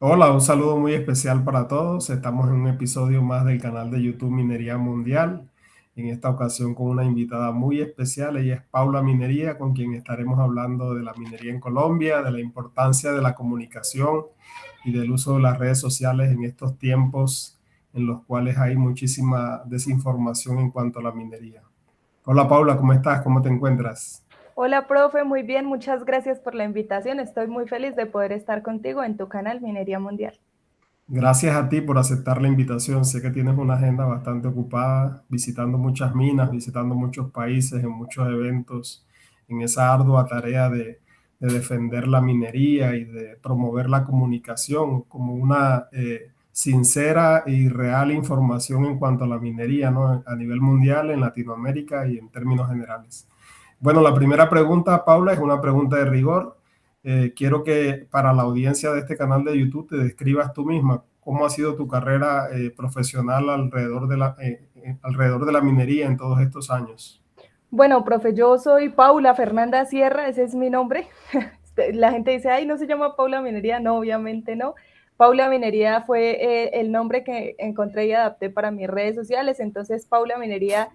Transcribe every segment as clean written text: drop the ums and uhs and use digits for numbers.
Hola, un saludo muy especial para todos. Estamos en un episodio más del canal de YouTube Minería Mundial. En esta ocasión con una invitada muy especial. Ella es Paula Minería, con quien estaremos hablando de la minería en Colombia, de la importancia de la comunicación y del uso de las redes sociales en estos tiempos en los cuales hay muchísima desinformación en cuanto a la minería. Hola Paula, ¿cómo estás? ¿Cómo te encuentras? Hola, profe, muy bien, muchas gracias por la invitación. Estoy muy feliz de poder estar contigo en tu canal Minería Mundial. Gracias a ti por aceptar la invitación. Sé que tienes una agenda bastante ocupada, visitando muchas minas, visitando muchos países, en muchos eventos, en esa ardua tarea de defender la minería y de promover la comunicación como una sincera y real información en cuanto a la minería, ¿no? A nivel mundial, en Latinoamérica y en términos generales. Bueno, la primera pregunta, Paula, es una pregunta de rigor. Quiero que para la audiencia de este canal de YouTube te describas tú misma cómo ha sido tu carrera profesional alrededor de la minería en todos estos años. Bueno, profe, yo soy Paula Fernanda Sierra, ese es mi nombre. La gente dice, ay, ¿no se llama Paula Minería? No, obviamente no. Paula Minería fue el nombre que encontré y adapté para mis redes sociales. Entonces, Paula Minería,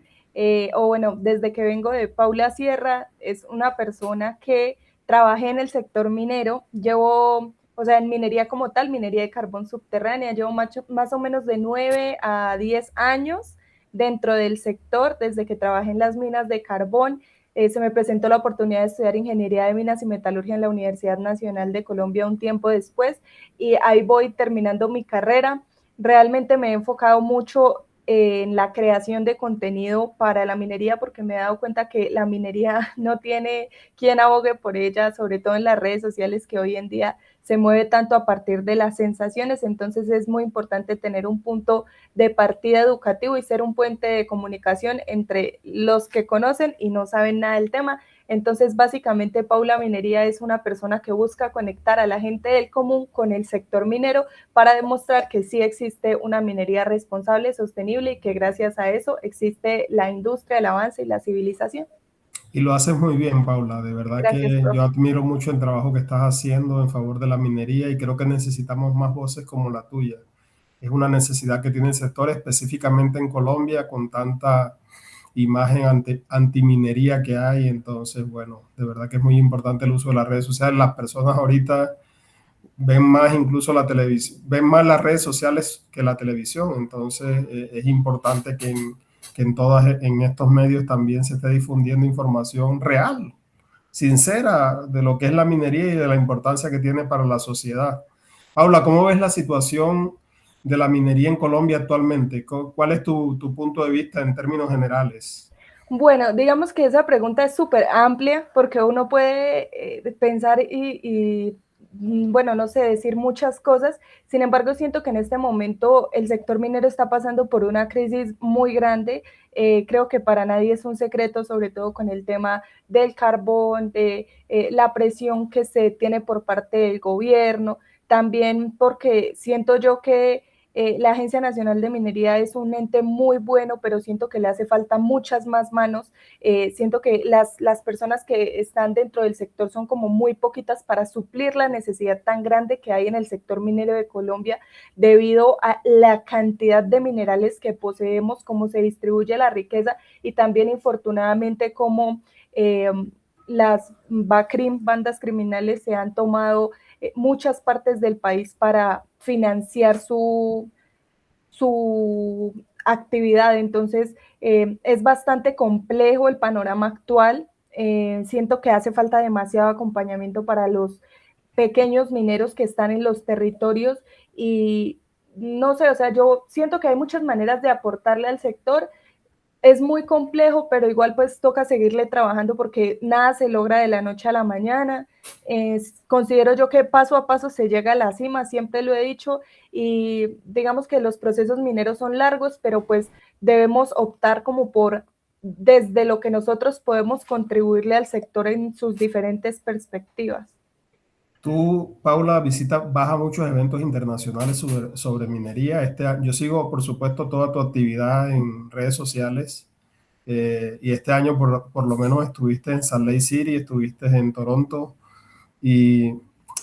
o bueno, desde que vengo de Paula Sierra, es una persona que trabajé en el sector minero. Llevo, o sea, en minería como tal, minería de carbón subterránea, llevo más o menos de 9 a 10 años dentro del sector, desde que trabajé en las minas de carbón. Se me presentó la oportunidad de estudiar ingeniería de minas y metalurgia en la Universidad Nacional de Colombia un tiempo después y ahí voy terminando mi carrera. Realmente me he enfocado mucho en la creación de contenido para la minería porque me he dado cuenta que la minería no tiene quien abogue por ella, sobre todo en las redes sociales que hoy en día se mueve tanto a partir de las sensaciones. Entonces es muy importante tener un punto de partida educativo y ser un puente de comunicación entre los que conocen y no saben nada del tema. Entonces, básicamente, Paula Minería es una persona que busca conectar a la gente del común con el sector minero para demostrar que sí existe una minería responsable, sostenible y que gracias a eso existe la industria, el avance y la civilización. Y lo haces muy bien, Paula. De verdad Gracias, que yo profe. admiro mucho el trabajo que estás haciendo en favor de la minería y creo que necesitamos más voces como la tuya. Es una necesidad que tiene el sector, específicamente en Colombia, con tanta imagen antiminería que hay. Entonces, bueno, de verdad que es muy importante el uso de las redes sociales. Las personas ahorita ven más incluso la televisión, ven más las redes sociales que la televisión. Entonces, es importante en estos medios también se esté difundiendo información real, sincera de lo que es la minería y de la importancia que tiene para la sociedad. Paula, ¿cómo ves la situación de la minería en Colombia actualmente? ¿Cuál es tu punto de vista en términos generales? Bueno, digamos que esa pregunta es súper amplia porque uno puede pensar bueno, no sé, decir muchas cosas. Sin embargo, siento que en este momento el sector minero está pasando por una crisis muy grande. Creo que para nadie es un secreto, sobre todo con el tema del carbón, de la presión que se tiene por parte del gobierno. También porque siento yo que la Agencia Nacional de Minería es un ente muy bueno, pero siento que le hace falta muchas más manos. Siento que las personas que están dentro del sector son como muy poquitas para suplir la necesidad tan grande que hay en el sector minero de Colombia debido a la cantidad de minerales que poseemos, cómo se distribuye la riqueza y también infortunadamente cómo las BACRIM, bandas criminales, se han tomado muchas partes del país para financiar su actividad. Entonces, es bastante complejo el panorama actual. Siento que hace falta demasiado acompañamiento para los pequeños mineros que están en los territorios y no sé, o sea, yo siento que hay muchas maneras de aportarle al sector. Es muy complejo, pero igual pues toca seguirle trabajando porque nada se logra de la noche a la mañana. Considero yo que paso a paso se llega a la cima, siempre lo he dicho, y digamos que los procesos mineros son largos, pero pues debemos optar como por desde lo que nosotros podemos contribuirle al sector en sus diferentes perspectivas. Tú, Paula, vas a muchos eventos internacionales sobre minería. Yo sigo, por supuesto, toda tu actividad en redes sociales. Y este año, por lo menos, estuviste en Salt Lake City, estuviste en Toronto. Y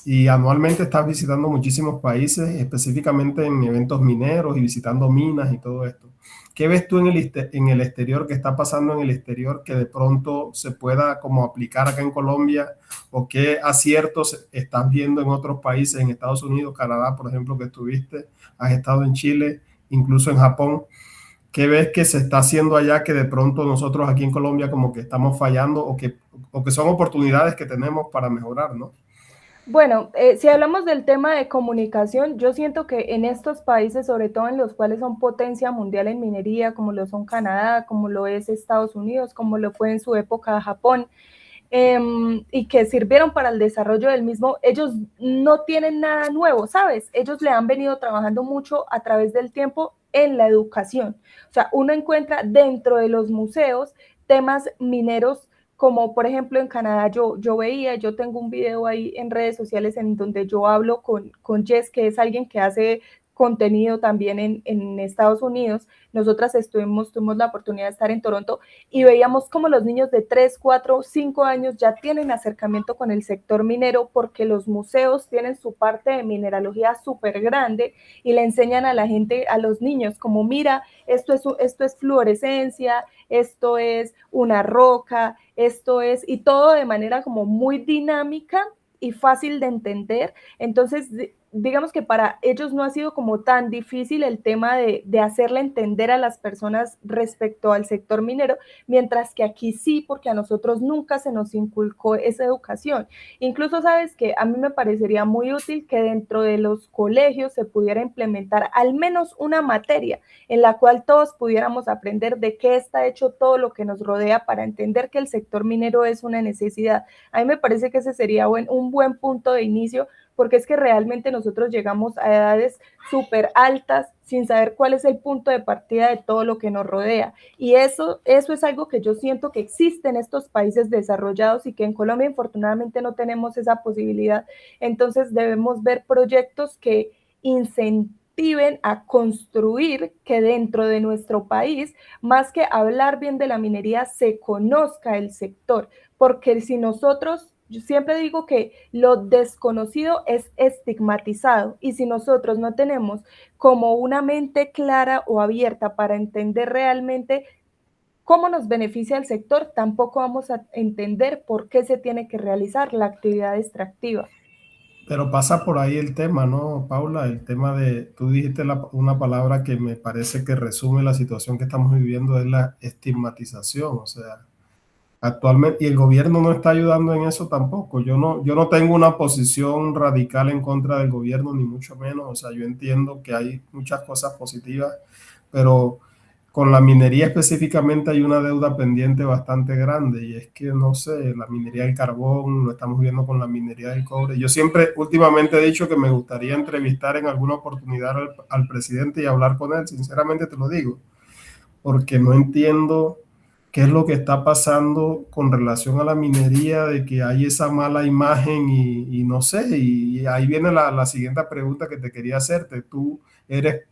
y anualmente estás visitando muchísimos países, específicamente en eventos mineros y visitando minas y todo esto. ¿Qué ves tú en el exterior, qué está pasando en el exterior que de pronto se pueda como aplicar acá en Colombia? ¿O qué aciertos estás viendo en otros países, en Estados Unidos, Canadá, por ejemplo, que estuviste, has estado en Chile, incluso en Japón? ¿Qué ves que se está haciendo allá que de pronto nosotros aquí en Colombia como que estamos fallando o que son oportunidades que tenemos para mejorar, ¿no? Bueno, si hablamos del tema de comunicación, yo siento que en estos países, sobre todo en los cuales son potencia mundial en minería, como lo son Canadá, como lo es Estados Unidos, como lo fue en su época Japón, y que sirvieron para el desarrollo del mismo, ellos no tienen nada nuevo, ¿sabes? Ellos le han venido trabajando mucho a través del tiempo en la educación. O sea, uno encuentra dentro de los museos temas mineros, como por ejemplo en Canadá yo veía, yo tengo un video ahí en redes sociales en donde yo hablo con Jess, que es alguien que hace contenido también en Estados Unidos. Nosotras tuvimos la oportunidad de estar en Toronto y veíamos como los niños de 3, 4, 5 años ya tienen acercamiento con el sector minero porque los museos tienen su parte de mineralogía súper grande y le enseñan a la gente, a los niños, como mira, esto es fluorescencia, esto es una roca, esto es, y todo de manera como muy dinámica y fácil de entender. Entonces, digamos que para ellos no ha sido como tan difícil el tema de hacerle entender a las personas respecto al sector minero, mientras que aquí sí, porque a nosotros nunca se nos inculcó esa educación. Incluso sabes que a mí me parecería muy útil que dentro de los colegios se pudiera implementar al menos una materia en la cual todos pudiéramos aprender de qué está hecho todo lo que nos rodea para entender que el sector minero es una necesidad. A mí me parece que ese sería un buen punto de inicio, porque es que realmente nosotros llegamos a edades súper altas sin saber cuál es el punto de partida de todo lo que nos rodea. Y eso es algo que yo siento que existe en estos países desarrollados y que en Colombia infortunadamente no tenemos esa posibilidad. Entonces debemos ver proyectos que incentiven a construir que dentro de nuestro país, más que hablar bien de la minería, se conozca el sector, porque si nosotros, yo siempre digo que lo desconocido es estigmatizado y si nosotros no tenemos como una mente clara o abierta para entender realmente cómo nos beneficia el sector, tampoco vamos a entender por qué se tiene que realizar la actividad extractiva. Pero pasa por ahí el tema, ¿no, Paula? El tema de, tú dijiste una palabra que me parece que resume la situación que estamos viviendo, es la estigmatización. O sea, actualmente, y el gobierno no está ayudando en eso tampoco. Yo no tengo una posición radical en contra del gobierno, ni mucho menos. O sea, yo entiendo que hay muchas cosas positivas, pero con la minería específicamente hay una deuda pendiente bastante grande y es que, no sé, la minería del carbón, lo estamos viendo con la minería del cobre. Yo siempre, últimamente he dicho que me gustaría entrevistar en alguna oportunidad al presidente y hablar con él, sinceramente te lo digo, porque no entiendo qué es lo que está pasando con relación a la minería, de que hay esa mala imagen y no sé, y ahí viene la siguiente pregunta que te quería hacerte. Tú eres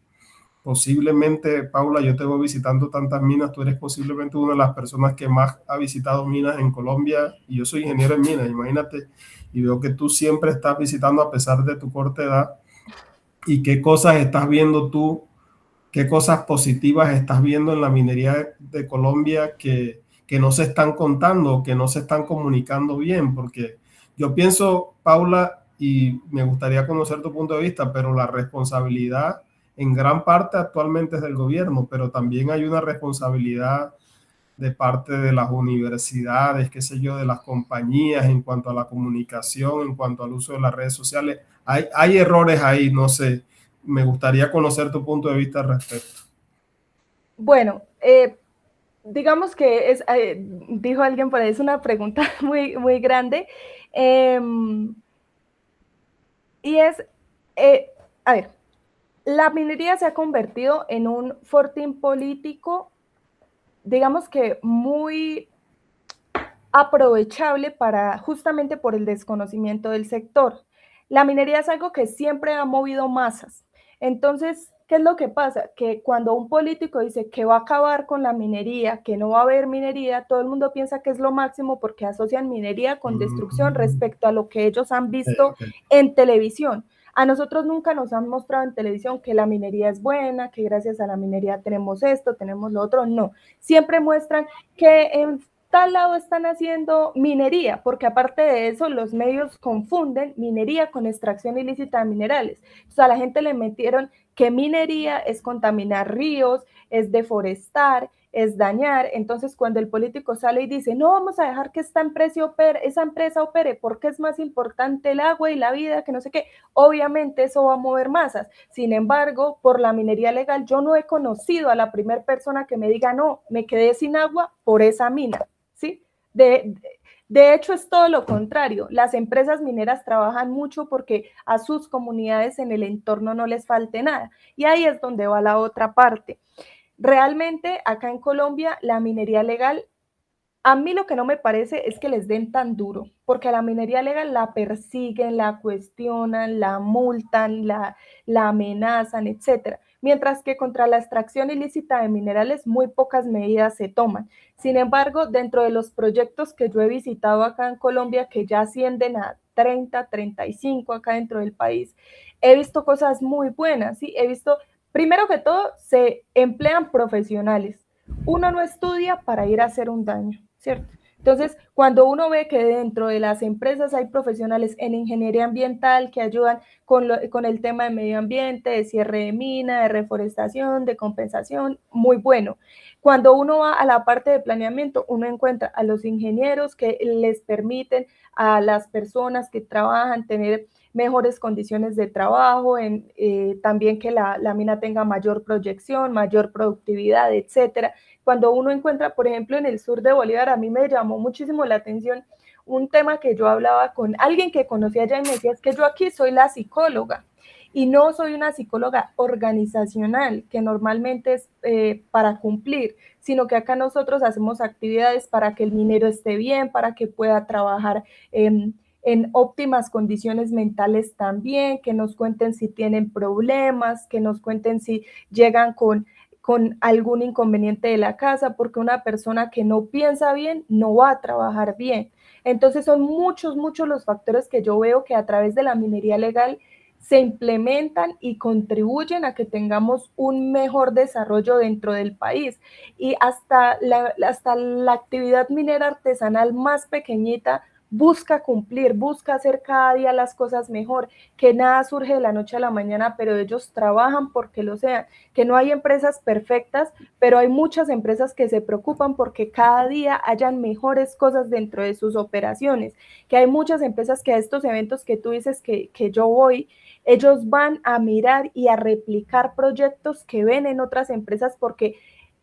posiblemente, Paula, yo te voy visitando tantas minas, tú eres posiblemente una de las personas que más ha visitado minas en Colombia y yo soy ingeniero en minas, imagínate, y veo que tú siempre estás visitando a pesar de tu corta edad y qué cosas estás viendo tú, qué cosas positivas estás viendo en la minería de Colombia que no se están contando, que no se están comunicando bien, porque yo pienso, Paula, y me gustaría conocer tu punto de vista, pero la responsabilidad en gran parte actualmente es del gobierno, pero también hay una responsabilidad de parte de las universidades, qué sé yo, de las compañías en cuanto a la comunicación, en cuanto al uso de las redes sociales. Hay errores ahí, no sé. Me gustaría conocer tu punto de vista al respecto. Bueno, digamos que es, dijo alguien por ahí, es una pregunta muy grande. Eh, y es, a ver, la minería se ha convertido en un fortín político, digamos que muy aprovechable para justamente por el desconocimiento del sector. La minería es algo que siempre ha movido masas. Entonces, ¿qué es lo que pasa? Que cuando un político dice que va a acabar con la minería, que no va a haber minería, todo el mundo piensa que es lo máximo porque asocian minería con destrucción respecto a lo que ellos han visto Okay. en televisión. A nosotros nunca nos han mostrado en televisión que la minería es buena, que gracias a la minería tenemos esto, tenemos lo otro. No, siempre muestran que en tal lado están haciendo minería, porque aparte de eso los medios confunden minería con extracción ilícita de minerales. O sea, a la gente le metieron que minería es contaminar ríos, es deforestar, es dañar. Entonces, cuando el político sale y dice, no vamos a dejar que esa empresa opere porque es más importante el agua y la vida, que no sé qué, obviamente eso va a mover masas. Sin embargo, por la minería legal, yo no he conocido a la primera persona que me diga, no, me quedé sin agua por esa mina. ¿Sí? De hecho, es todo lo contrario. Las empresas mineras trabajan mucho porque a sus comunidades en el entorno no les falte nada. Y ahí es donde va la otra parte. Realmente, acá en Colombia, la minería legal, a mí lo que no me parece es que les den tan duro, porque a la minería legal la persiguen, la cuestionan, la multan, la amenazan, etcétera. Mientras que contra la extracción ilícita de minerales muy pocas medidas se toman. Sin embargo, dentro de los proyectos que yo he visitado acá en Colombia, que ya ascienden a 30, 35 acá dentro del país, he visto cosas muy buenas, ¿sí? He visto, primero que todo, se emplean profesionales. Uno no estudia para ir a hacer un daño, ¿cierto? Entonces, cuando uno ve que dentro de las empresas hay profesionales en ingeniería ambiental que ayudan con el tema de medio ambiente, de cierre de mina, de reforestación, de compensación, muy bueno. Cuando uno va a la parte de planeamiento, uno encuentra a los ingenieros que les permiten a las personas que trabajan tener mejores condiciones de trabajo, también que la mina tenga mayor proyección, mayor productividad, etcétera. Cuando uno encuentra, por ejemplo, en el sur de Bolívar, a mí me llamó muchísimo la atención un tema que yo hablaba con alguien que conocía allá y me decía, es que yo aquí soy la psicóloga y no soy una psicóloga organizacional, que normalmente es para cumplir, sino que acá nosotros hacemos actividades para que el minero esté bien, para que pueda trabajar en óptimas condiciones mentales también, que nos cuenten si tienen problemas, que nos cuenten si llegan con algún inconveniente de la casa, porque una persona que no piensa bien no va a trabajar bien. Entonces son muchos, muchos los factores que yo veo que a través de la minería legal se implementan y contribuyen a que tengamos un mejor desarrollo dentro del país. Y hasta la actividad minera artesanal más pequeñita busca cumplir, busca hacer cada día las cosas mejor, que nada surge de la noche a la mañana, pero ellos trabajan porque lo sean, que no hay empresas perfectas, pero hay muchas empresas que se preocupan porque cada día hayan mejores cosas dentro de sus operaciones, que hay muchas empresas que a estos eventos que tú dices que yo voy, ellos van a mirar y a replicar proyectos que ven en otras empresas porque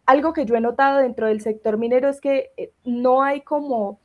algo que yo he notado dentro del sector minero es que no hay como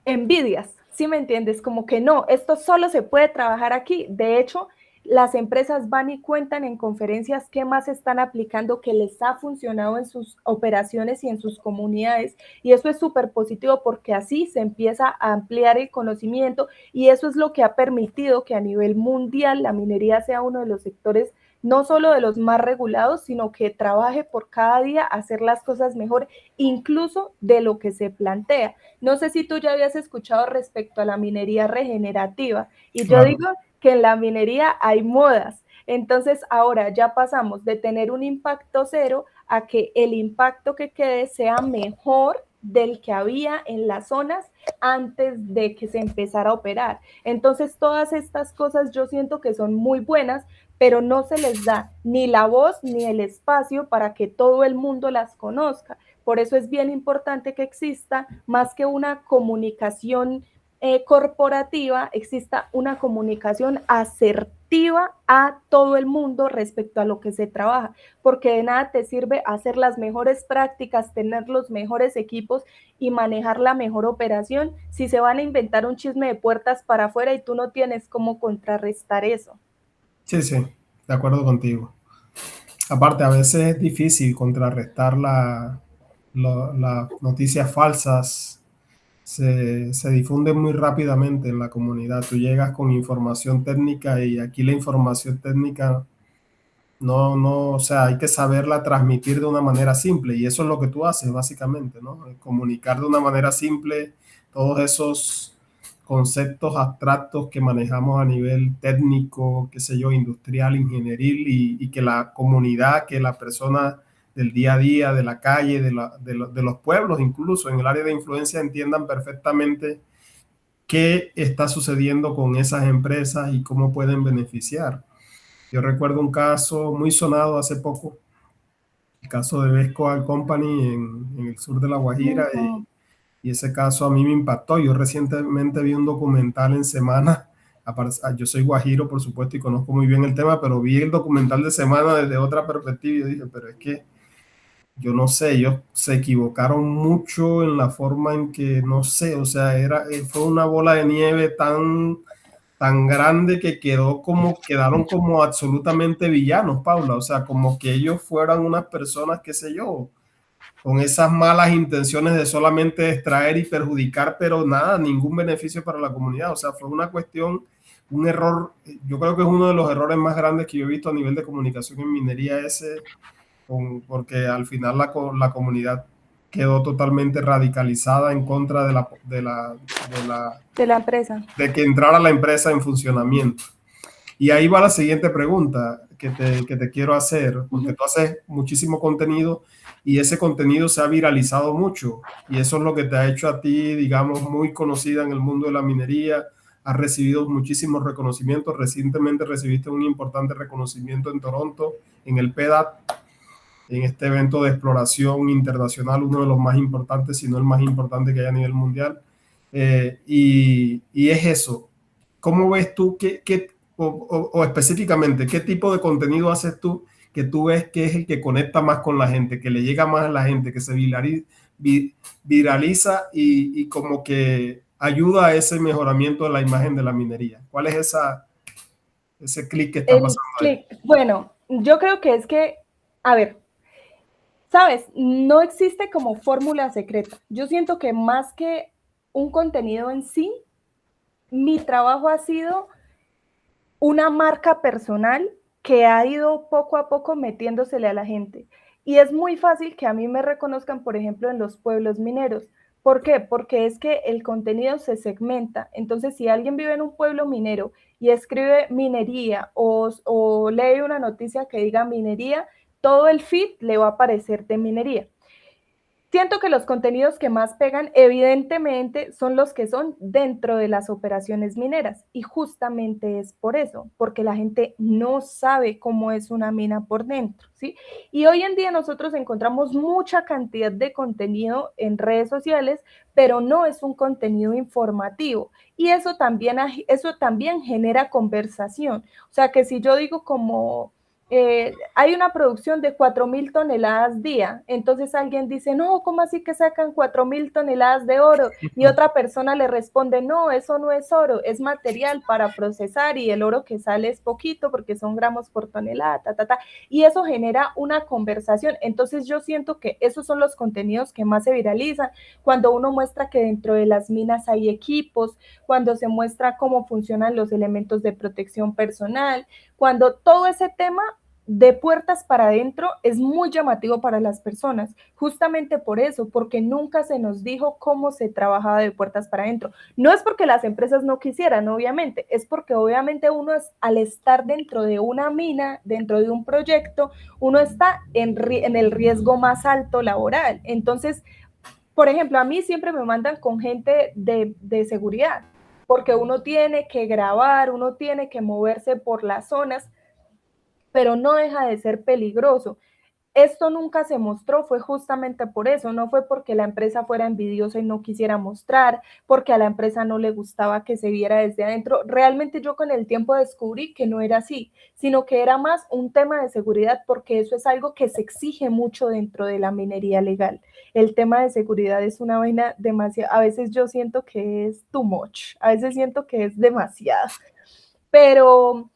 envidias, ¿sí me entiendes? Como que no, esto solo se puede trabajar aquí. De hecho, las empresas van y cuentan en conferencias qué más están aplicando que les ha funcionado en sus operaciones y en sus comunidades. Y eso es súper positivo porque así se empieza a ampliar el conocimiento y eso es lo que ha permitido que a nivel mundial la minería sea uno de los sectores no solo de los más regulados, sino que trabaje por cada día hacer las cosas mejor, incluso de lo que se plantea. No sé si tú ya habías escuchado respecto a la minería regenerativa. Y yo Claro. digo que en la minería hay modas. Entonces ahora ya pasamos de tener un impacto cero a que el impacto que quede sea mejor del que había en las zonas antes de que se empezara a operar. Entonces todas estas cosas yo siento que son muy buenas, pero no se les da ni la voz ni el espacio para que todo el mundo las conozca. Por eso es bien importante que exista, más que una comunicación corporativa, exista una comunicación asertiva a todo el mundo respecto a lo que se trabaja, porque de nada te sirve hacer las mejores prácticas, tener los mejores equipos y manejar la mejor operación si se van a inventar un chisme de puertas para afuera y tú no tienes cómo contrarrestar eso. Sí, sí, de acuerdo contigo. Aparte, a veces es difícil contrarrestar las noticias falsas. Se difunden muy rápidamente en la comunidad. Tú llegas con información técnica y aquí la información técnica o sea, hay que saberla transmitir de una manera simple y eso es lo que tú haces básicamente, ¿no? Comunicar de una manera simple todos esos conceptos abstractos que manejamos a nivel técnico, qué sé yo, industrial, ingenieril y que la comunidad, que la persona del día a día, de la calle, de los pueblos, incluso en el área de influencia, entiendan perfectamente qué está sucediendo con esas empresas y cómo pueden beneficiar. Yo recuerdo un caso muy sonado hace poco, el caso de Vesco Al Company en el sur de La Guajira, Ujú. y ese caso a mí me impactó. Yo recientemente vi un documental en Semana. Yo soy guajiro, por supuesto, y conozco muy bien el tema, pero vi el documental de Semana desde otra perspectiva y yo dije, pero es que yo no sé, ellos se equivocaron mucho en la forma en que, no sé, o sea, fue una bola de nieve tan grande que quedaron como absolutamente villanos, Paula. O sea, como que ellos fueran unas personas, qué sé yo, con esas malas intenciones de solamente extraer y perjudicar, pero nada, ningún beneficio para la comunidad. O sea, fue una cuestión, un error. Yo creo que es uno de los errores más grandes que yo he visto a nivel de comunicación en minería ese, porque al final la comunidad quedó totalmente radicalizada en contra De la empresa. de que entrara la empresa en funcionamiento. Y ahí va la siguiente pregunta que te quiero hacer, porque tú haces muchísimo contenido y ese contenido se ha viralizado mucho y eso es lo que te ha hecho a ti, digamos, muy conocida en el mundo de la minería. Has recibido muchísimos reconocimientos. Recientemente recibiste un importante reconocimiento en Toronto, en el PEDAT, en este evento de exploración internacional, uno de los más importantes, si no el más importante que hay a nivel mundial. Y es eso. ¿Cómo ves tú o específicamente qué tipo de contenido haces tú que tú ves que es el que conecta más con la gente, que le llega más a la gente, que se viraliza y como que ayuda a ese mejoramiento de la imagen de la minería? ¿Cuál es ese clic que está El pasando ahí? clic. Bueno, yo creo que es que, a ver, sabes, no existe como fórmula secreta. Yo siento que más que un contenido en sí, mi trabajo ha sido una marca personal que ha ido poco a poco metiéndosele a la gente. Y es muy fácil que a mí me reconozcan, por ejemplo, en los pueblos mineros. ¿Por qué? Porque es que el contenido se segmenta. Entonces, si alguien vive en un pueblo minero y escribe minería o lee una noticia que diga minería, todo el feed le va a aparecer de minería. Siento que los contenidos que más pegan, evidentemente, son los que son dentro de las operaciones mineras. Y justamente es por eso, porque la gente no sabe cómo es una mina por dentro, ¿sí? Y hoy en día nosotros encontramos mucha cantidad de contenido en redes sociales, pero no es un contenido informativo. Y eso también genera conversación. O sea, que si yo digo como hay una producción de 4.000 toneladas día. Entonces alguien dice, no, ¿cómo así que sacan 4.000 toneladas de oro? Y otra persona le responde, no, eso no es oro, es material para procesar y el oro que sale es poquito porque son gramos por tonelada, ta, ta, ta. Y eso genera una conversación. Entonces yo siento que esos son los contenidos que más se viralizan. Cuando uno muestra que dentro de las minas hay equipos, cuando se muestra cómo funcionan los elementos de protección personal, cuando todo ese tema de puertas para adentro es muy llamativo para las personas, justamente por eso, porque nunca se nos dijo cómo se trabajaba de puertas para adentro. No es porque las empresas no quisieran, obviamente, es porque obviamente uno es, al estar dentro de una mina, dentro de un proyecto, uno está en el riesgo más alto laboral. Entonces, por ejemplo, a mí siempre me mandan con gente de seguridad, porque uno tiene que grabar, uno tiene que moverse por las zonas, pero no deja de ser peligroso. Esto nunca se mostró, fue justamente por eso, no fue porque la empresa fuera envidiosa y no quisiera mostrar, porque a la empresa no le gustaba que se viera desde adentro. Realmente yo con el tiempo descubrí que no era así, sino que era más un tema de seguridad, porque eso es algo que se exige mucho dentro de la minería legal. El tema de seguridad es una vaina demasiado, a veces yo siento que es too much, a veces siento que es demasiado, pero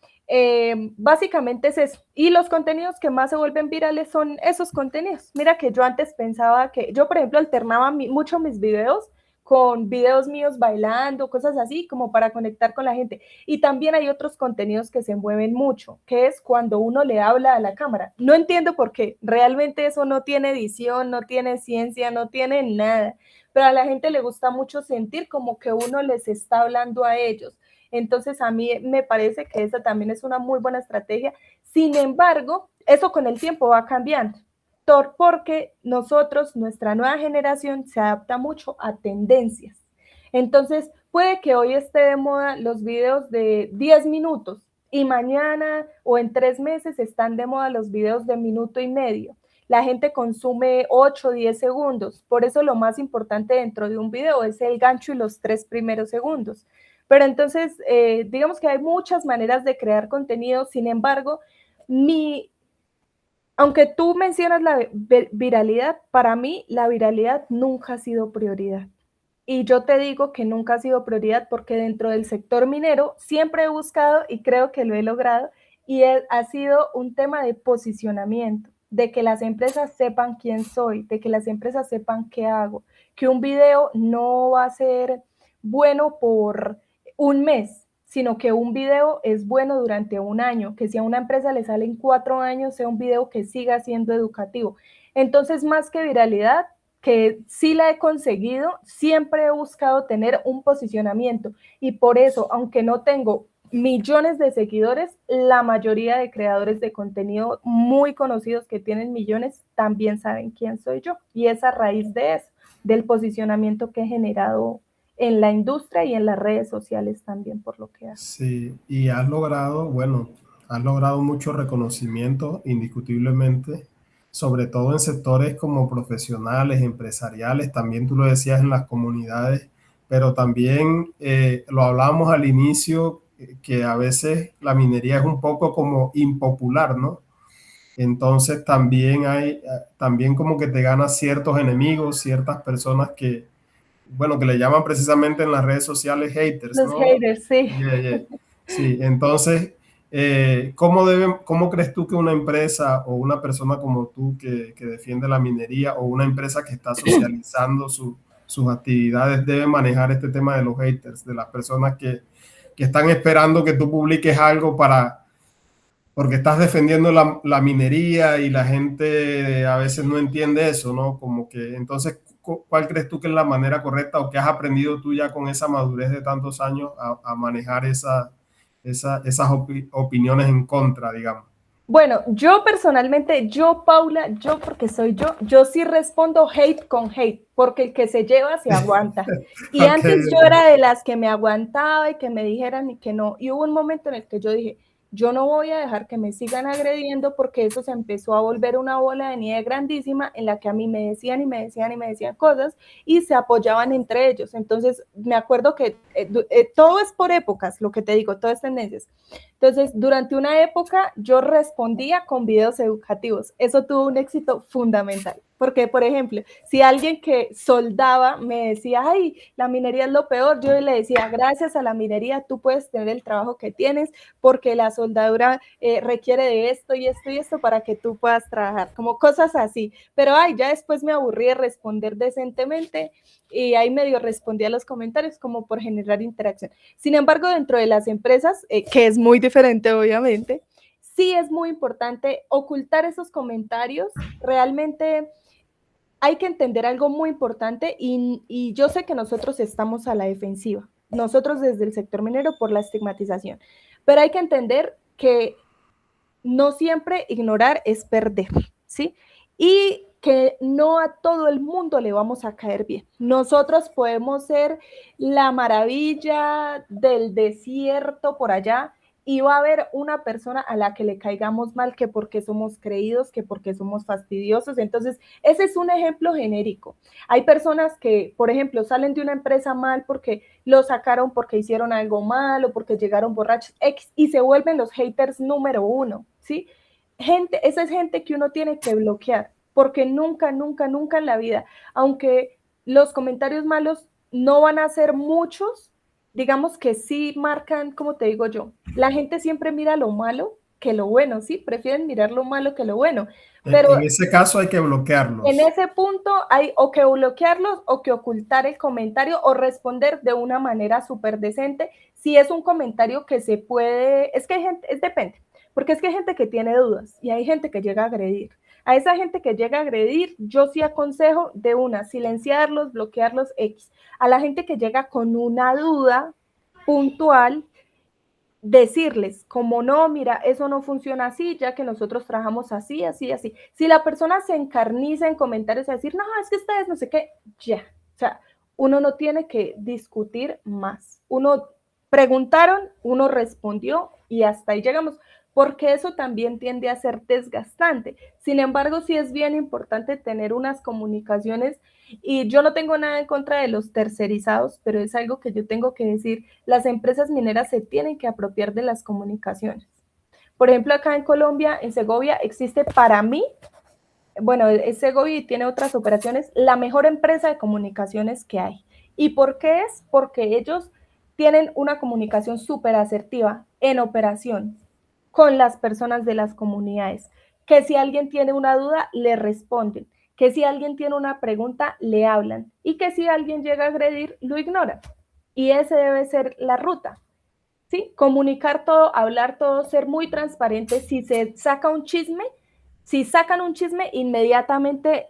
básicamente es eso. Y los contenidos que más se vuelven virales son esos contenidos. Mira que yo antes pensaba que, yo por ejemplo alternaba mucho mis videos con videos míos bailando, cosas así, como para conectar con la gente. Y también hay otros contenidos que se mueven mucho, que es cuando uno le habla a la cámara. No entiendo por qué, realmente eso no tiene edición, no tiene ciencia, no tiene nada, pero a la gente le gusta mucho sentir como que uno les está hablando a ellos. Entonces a mí me parece que esa también es una muy buena estrategia. Sin embargo, eso con el tiempo va cambiando, porque nosotros, nuestra nueva generación, se adapta mucho a tendencias. Entonces, puede que hoy esté de moda los videos de 10 minutos y mañana o en 3 meses están de moda los videos de minuto y medio. La gente consume 8 o 10 segundos. Por eso lo más importante dentro de un video es el gancho y los 3 primeros segundos. Pero entonces, digamos que hay muchas maneras de crear contenido. Sin embargo, aunque tú mencionas la viralidad, para mí la viralidad nunca ha sido prioridad. Y yo te digo que nunca ha sido prioridad porque dentro del sector minero siempre he buscado y creo que lo he logrado y ha sido un tema de posicionamiento, de que las empresas sepan quién soy, de que las empresas sepan qué hago, que un video no va a ser bueno por un mes, sino que un video es bueno durante un año, que si a una empresa le salen 4 años, sea un video que siga siendo educativo. Entonces, más que viralidad, que sí la he conseguido, siempre he buscado tener un posicionamiento y por eso, aunque no tengo millones de seguidores, la mayoría de creadores de contenido muy conocidos que tienen millones también saben quién soy yo y es a raíz de eso, del posicionamiento que he generado en la industria y en las redes sociales también por lo que hago. Sí, y has logrado, bueno, has logrado mucho reconocimiento, indiscutiblemente, sobre todo en sectores como profesionales, empresariales, también tú lo decías en las comunidades, pero también lo hablábamos al inicio, que a veces la minería es un poco como impopular, ¿no? Entonces también también como que te ganas ciertos enemigos, ciertas personas que, bueno, que le llaman precisamente en las redes sociales haters, Los ¿no? haters, sí. Yeah, yeah. Sí, entonces, ¿cómo crees tú que una empresa o una persona como tú que defiende la minería o una empresa que está socializando sus actividades debe manejar este tema de los haters, de las personas que están esperando que tú publiques algo porque estás defendiendo la minería y la gente a veces no entiende eso, ¿no? Como que entonces, ¿cuál crees tú que es la manera correcta o que has aprendido tú ya con esa madurez de tantos años a manejar esas opiniones en contra, digamos? Bueno, yo personalmente, Paula, yo porque soy yo sí respondo hate con hate, porque el que se lleva se aguanta. Y Ok, antes yo ok. era de las que me aguantaba y que me dijeran y que no. Y hubo un momento en el que yo dije, yo no voy a dejar que me sigan agrediendo porque eso se empezó a volver una bola de nieve grandísima en la que a mí me decían y me decían y me decían cosas y se apoyaban entre ellos. Entonces, me acuerdo que todo es por épocas, lo que te digo, todo es tendencias. Entonces, durante una época yo respondía con videos educativos. Eso tuvo un éxito fundamental. Porque, por ejemplo, si alguien que soldaba me decía, ay, la minería es lo peor, yo le decía, gracias a la minería tú puedes tener el trabajo que tienes porque la soldadura requiere de esto y esto y esto para que tú puedas trabajar, como cosas así. Pero, ay, ya después me aburrí de responder decentemente y ahí medio respondí a los comentarios como por generar interacción. Sin embargo, dentro de las empresas, que es muy diferente obviamente, sí es muy importante ocultar esos comentarios. Realmente hay que entender algo muy importante y yo sé que nosotros estamos a la defensiva, nosotros desde el sector minero por la estigmatización, pero hay que entender que no siempre ignorar es perder, ¿sí? Y que no a todo el mundo le vamos a caer bien. Nosotros podemos ser la maravilla del desierto por allá y va a haber una persona a la que le caigamos mal que porque somos creídos, que porque somos fastidiosos. Entonces, ese es un ejemplo genérico. Hay personas que, por ejemplo, salen de una empresa mal porque lo sacaron porque hicieron algo mal o porque llegaron borrachos X y se vuelven los haters número uno, ¿sí? Esa es gente que uno tiene que bloquear, porque nunca, nunca, nunca en la vida, aunque los comentarios malos no van a ser muchos, digamos que sí marcan, como te digo yo, la gente siempre mira lo malo, que lo bueno, ¿sí? Prefieren mirar lo malo que lo bueno. Pero En ese caso hay que en bloquearlos. ese punto hay o que bloquearlos o que ocultar el comentario o responder de una manera súper decente. Si es un comentario que se puede, es que hay gente, es depende, porque es que hay gente que tiene dudas y hay gente que llega a agredir. A esa gente que llega a agredir, yo sí aconsejo de una, silenciarlos, bloquearlos, X. A la gente que llega con una duda puntual, decirles, como no, mira, eso no funciona así, ya que nosotros trabajamos así, así, así. Si la persona se encarniza en comentarios a decir, no, es que ustedes no sé qué, ya. O sea, uno no tiene que discutir más. Uno preguntaron, uno respondió y hasta ahí llegamos, porque eso también tiende a ser desgastante. Sin embargo, sí es bien importante tener unas comunicaciones y yo no tengo nada en contra de los tercerizados, pero es algo que yo tengo que decir. Las empresas mineras se tienen que apropiar de las comunicaciones. Por ejemplo, acá en Colombia, en Segovia, existe para mí, bueno, es Segovia y tiene otras operaciones, la mejor empresa de comunicaciones que hay. ¿Y por qué es? Porque ellos tienen una comunicación súper asertiva en operación con las personas de las comunidades, que si alguien tiene una duda, le responden, que si alguien tiene una pregunta, le hablan y que si alguien llega a agredir, lo ignoran. Y esa debe ser la ruta, ¿sí? Comunicar todo, hablar todo, ser muy transparente. Si se saca un chisme, si sacan un chisme, inmediatamente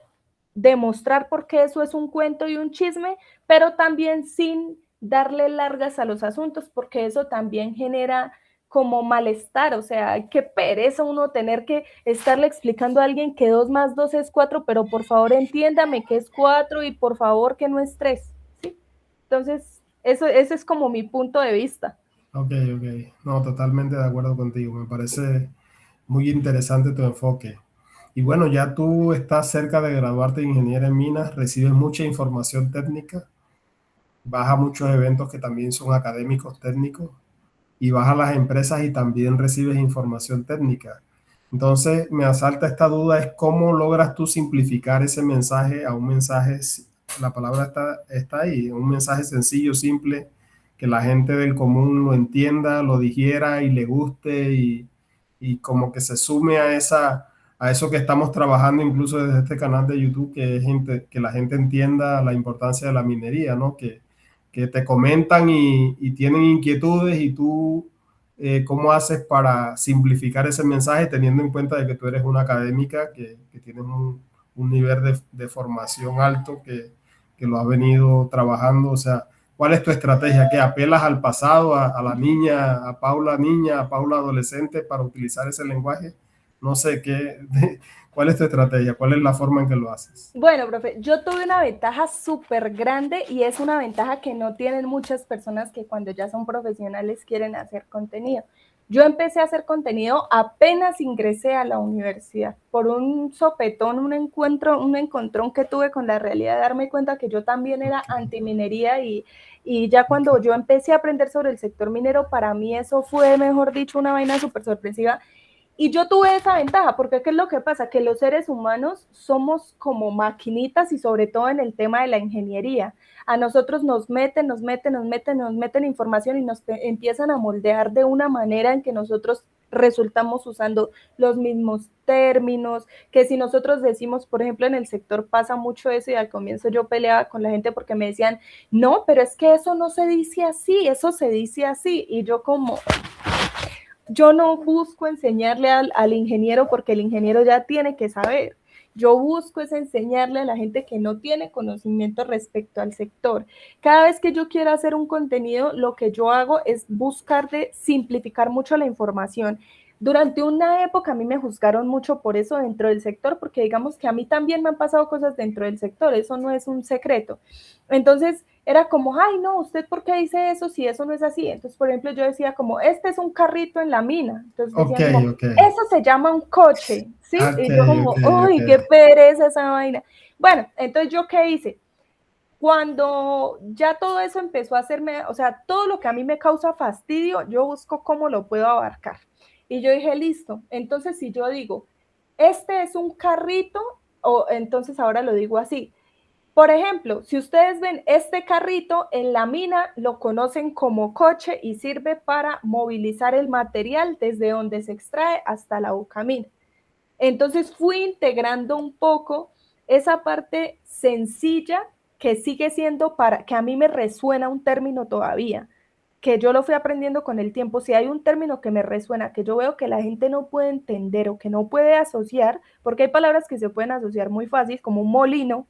demostrar por qué eso es un cuento y un chisme, pero también sin darle largas a los asuntos, porque eso también genera como malestar, o sea, qué pereza uno tener que estarle explicando a alguien que 2 más 2 es 4, pero por favor entiéndame que es 4 y por favor que no es 3, ¿sí? Entonces, eso, ese es como mi punto de vista. Ok, ok. No, totalmente de acuerdo contigo. Me parece muy interesante tu enfoque. Y bueno, ya tú estás cerca de graduarte de ingeniero en minas, recibes mucha información técnica, vas a muchos eventos que también son académicos técnicos y vas a las empresas y también recibes información técnica. Entonces, me asalta esta duda, es cómo logras tú simplificar ese mensaje a un mensaje, la palabra está ahí, un mensaje sencillo, simple, que la gente del común lo entienda, lo digiera y le guste y como que se sume a a eso que estamos trabajando incluso desde este canal de YouTube, que es que la gente entienda la importancia de la minería, ¿no? Que te comentan y tienen inquietudes y tú, ¿cómo haces para simplificar ese mensaje teniendo en cuenta de que tú eres una académica, que tienes un nivel de formación alto, que lo has venido trabajando? O sea, ¿cuál es tu estrategia? ¿Qué apelas al pasado, a la niña, a Paula adolescente para utilizar ese lenguaje? No sé qué, ¿cuál es tu estrategia? ¿Cuál es la forma en que lo haces? Bueno, profe, yo tuve una ventaja súper grande y es una ventaja que no tienen muchas personas que cuando ya son profesionales quieren hacer contenido. Yo empecé a hacer contenido apenas ingresé a la universidad por un sopetón, un encontrón que tuve con la realidad de darme cuenta que yo también era antiminería y ya cuando yo empecé a aprender sobre el sector minero, para mí eso fue, mejor dicho, una vaina súper sorpresiva. Y yo tuve esa ventaja, porque ¿qué es lo que pasa? Que los seres humanos somos como maquinitas y sobre todo en el tema de la ingeniería. A nosotros nos meten información y nos empiezan a moldear de una manera en que nosotros resultamos usando los mismos términos, que si nosotros decimos, por ejemplo, en el sector pasa mucho eso y al comienzo yo peleaba con la gente porque me decían, no, pero es que eso no se dice así, eso se dice así. Y yo como, yo no busco enseñarle al ingeniero porque el ingeniero ya tiene que saber. Yo busco es enseñarle a la gente que no tiene conocimiento respecto al sector. Cada vez que yo quiero hacer un contenido, lo que yo hago es buscar de simplificar mucho la información. Durante una época a mí me juzgaron mucho por eso dentro del sector, porque digamos que a mí también me han pasado cosas dentro del sector, eso no es un secreto. Entonces, era como, ay, no, ¿usted por qué dice eso si eso no es así? Entonces, por ejemplo, yo decía como, este es un carrito en la mina. Entonces Ok, decían como, ok, eso se llama un coche, ¿sí? ok, Y yo ok, como, ok. uy, qué pereza esa vaina. Bueno, entonces, ¿yo qué hice? Cuando ya todo eso empezó a hacerme, o sea, todo lo que a mí me causa fastidio, yo busco cómo lo puedo abarcar. Y yo dije, listo, entonces si yo digo, este es un carrito, o entonces ahora lo digo así, Por ejemplo, si ustedes ven este carrito en la mina, lo conocen como coche y sirve para movilizar el material desde donde se extrae hasta la bocamina. Entonces fui integrando un poco esa parte sencilla que sigue siendo para que a mí me resuena un término todavía, que yo lo fui aprendiendo con el tiempo. Si hay un término que me resuena, que yo veo que la gente no puede entender o que no puede asociar, porque hay palabras que se pueden asociar muy fácil, como un molino,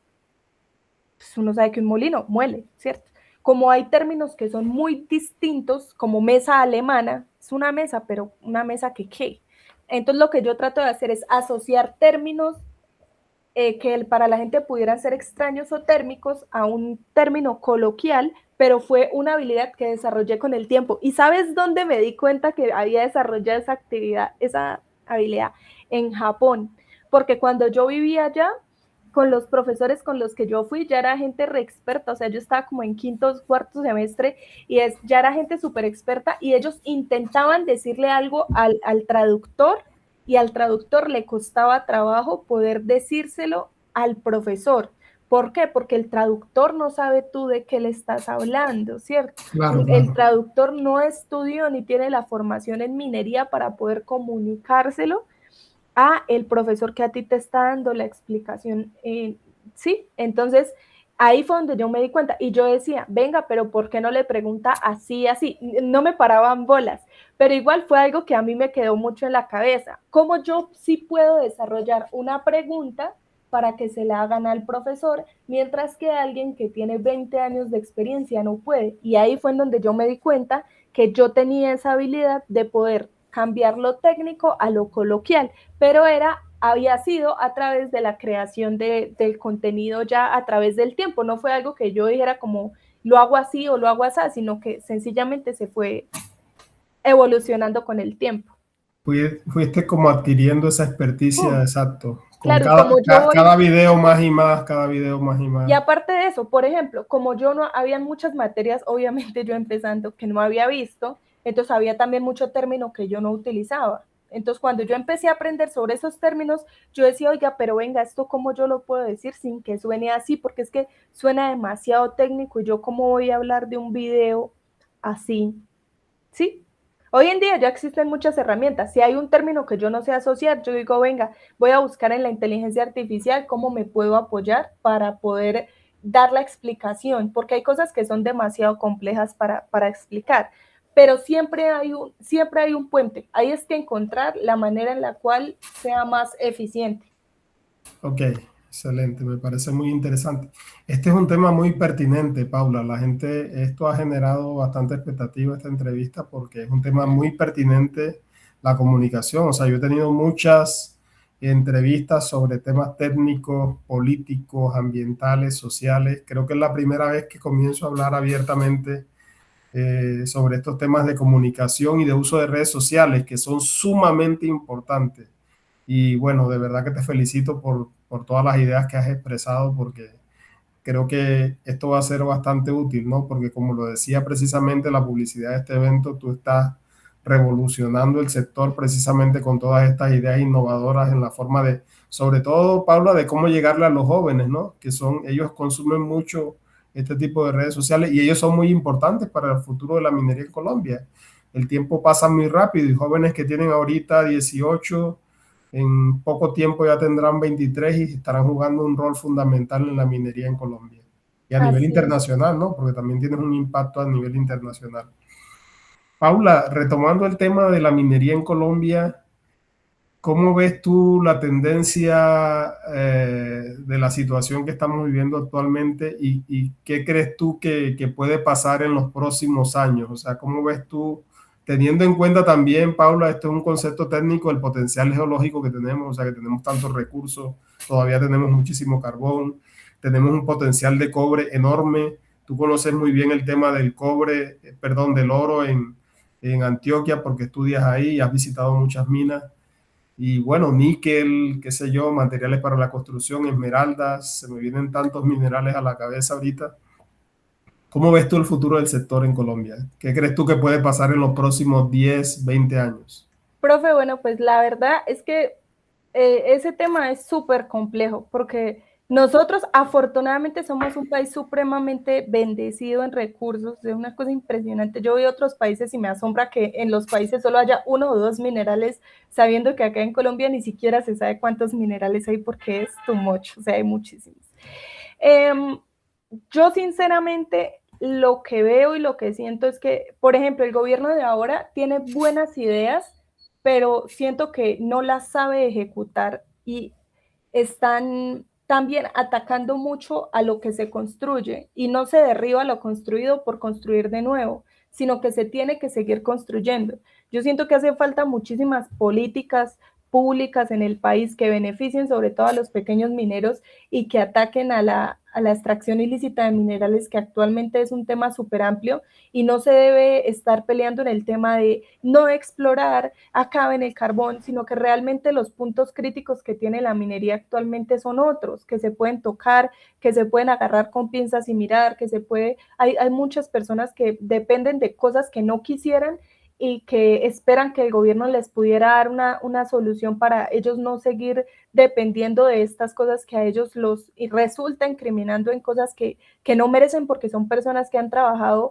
pues uno sabe que un molino muele, ¿cierto? Como hay términos que son muy distintos, como mesa alemana, es una mesa, pero una mesa que qué. Entonces lo que yo trato de hacer es asociar términos que para la gente pudieran ser extraños o térmicos a un término coloquial, pero fue una habilidad que desarrollé con el tiempo. ¿Y sabes dónde me di cuenta que había desarrollado esa actividad, esa habilidad? En Japón, porque cuando yo vivía allá, con los profesores con los que yo fui, ya era gente re experta, o sea, yo estaba como en quinto, cuarto semestre y ya era gente súper experta y ellos intentaban decirle algo al traductor y al traductor le costaba trabajo poder decírselo al profesor. ¿Por qué? Porque el traductor no sabe tú de qué le estás hablando, ¿cierto? Claro, El claro. traductor no estudió ni tiene la formación en minería para poder comunicárselo a el profesor que a ti te está dando la explicación. Sí, entonces ahí fue donde yo me di cuenta y yo decía, venga, pero ¿por qué no le pregunta así, así? No me paraban bolas, pero igual fue algo que a mí me quedó mucho en la cabeza. ¿Cómo yo sí puedo desarrollar una pregunta para que se la hagan al profesor, mientras que alguien que tiene 20 años de experiencia no puede? Y ahí fue en donde yo me di cuenta que yo tenía esa habilidad de poder cambiar lo técnico a lo coloquial, pero había sido a través de la creación del contenido ya a través del tiempo. No fue algo que yo dijera como lo hago así o lo hago así, sino que sencillamente se fue evolucionando con el tiempo. Fuiste como adquiriendo esa experticia, ¡Pum! exacto, con Claro, y como yo cada voy, video más y más, cada video más y y más. aparte de eso, por ejemplo, como yo no, habían muchas materias, obviamente yo empezando, que no había visto, entonces había también mucho término que yo no utilizaba. Entonces, cuando yo empecé a aprender sobre esos términos, yo decía, oiga, pero venga, ¿esto cómo yo lo puedo decir sin que suene así? Porque es que suena demasiado técnico y yo cómo voy a hablar de un video así, ¿sí? Hoy en día ya existen muchas herramientas. Si hay un término que yo no sé asociar, yo digo, venga, voy a buscar en la inteligencia artificial cómo me puedo apoyar para poder dar la explicación, porque hay cosas que son demasiado complejas para explicar. Pero siempre hay un puente. Ahí es que encontrar la manera en la cual sea más eficiente. Ok, excelente, me parece muy interesante. Este es un tema muy pertinente, Paula. Esto ha generado bastante expectativa esta entrevista porque es un tema muy pertinente, la comunicación. O sea, yo he tenido muchas entrevistas sobre temas técnicos, políticos, ambientales, sociales. Creo que es la primera vez que comienzo a hablar abiertamente sobre estos temas de comunicación y de uso de redes sociales, que son sumamente importantes. Y bueno, de verdad que te felicito por todas las ideas que has expresado, porque creo que esto va a ser bastante útil, ¿no? Porque como lo decía precisamente la publicidad de este evento, tú estás revolucionando el sector precisamente con todas estas ideas innovadoras en la forma de, sobre todo, Paula, de cómo llegarle a los jóvenes, ¿no? Ellos consumen mucho este tipo de redes sociales y ellos son muy importantes para el futuro de la minería en Colombia. El tiempo pasa muy rápido y jóvenes que tienen ahorita 18 en poco tiempo ya tendrán 23 y estarán jugando un rol fundamental en la minería en Colombia. Y a nivel Así es. internacional, ¿no? Porque también tienes un impacto a nivel internacional. Paula, retomando el tema de la minería en Colombia, ¿cómo ves tú la tendencia de la situación que estamos viviendo actualmente y qué crees tú que puede pasar en los próximos años? O sea, ¿cómo ves tú, teniendo en cuenta también, Paula, esto es un concepto técnico, el potencial geológico que tenemos, o sea, que tenemos tantos recursos, todavía tenemos muchísimo carbón, tenemos un potencial de cobre enorme. Tú conoces muy bien el tema del cobre, perdón, del oro en Antioquia porque estudias ahí y has visitado muchas minas. Y bueno, níquel, qué sé yo, materiales para la construcción, esmeraldas, se me vienen tantos minerales a la cabeza ahorita. ¿Cómo ves tú el futuro del sector en Colombia? ¿Qué crees tú que puede pasar en los próximos 10, 20 años? Profe, bueno, pues la verdad es que ese tema es súper complejo porque Nosotros afortunadamente somos un país supremamente bendecido en recursos, es una cosa impresionante. Yo voy a otros países y me asombra que en los países solo haya 1 o 2 minerales, sabiendo que acá en Colombia ni siquiera se sabe cuántos minerales hay porque es too much, o sea, hay muchísimos. Yo sinceramente lo que veo y lo que siento es que, por ejemplo, el gobierno de ahora tiene buenas ideas, pero siento que no las sabe ejecutar y están también atacando mucho a lo que se construye y no se derriba lo construido por construir de nuevo, sino que se tiene que seguir construyendo. Yo siento que hace falta muchísimas políticas públicas en el país que beneficien sobre todo a los pequeños mineros y que ataquen a la extracción ilícita de minerales, que actualmente es un tema súper amplio y no se debe estar peleando en el tema de no explorar, acaben el carbón, sino que realmente los puntos críticos que tiene la minería actualmente son otros, que se pueden tocar, que se pueden agarrar con pinzas y mirar, que se puede, hay muchas personas que dependen de cosas que no quisieran y que esperan que el gobierno les pudiera dar una solución para ellos no seguir dependiendo de estas cosas que a ellos los resulta incriminando en cosas que no merecen porque son personas que han trabajado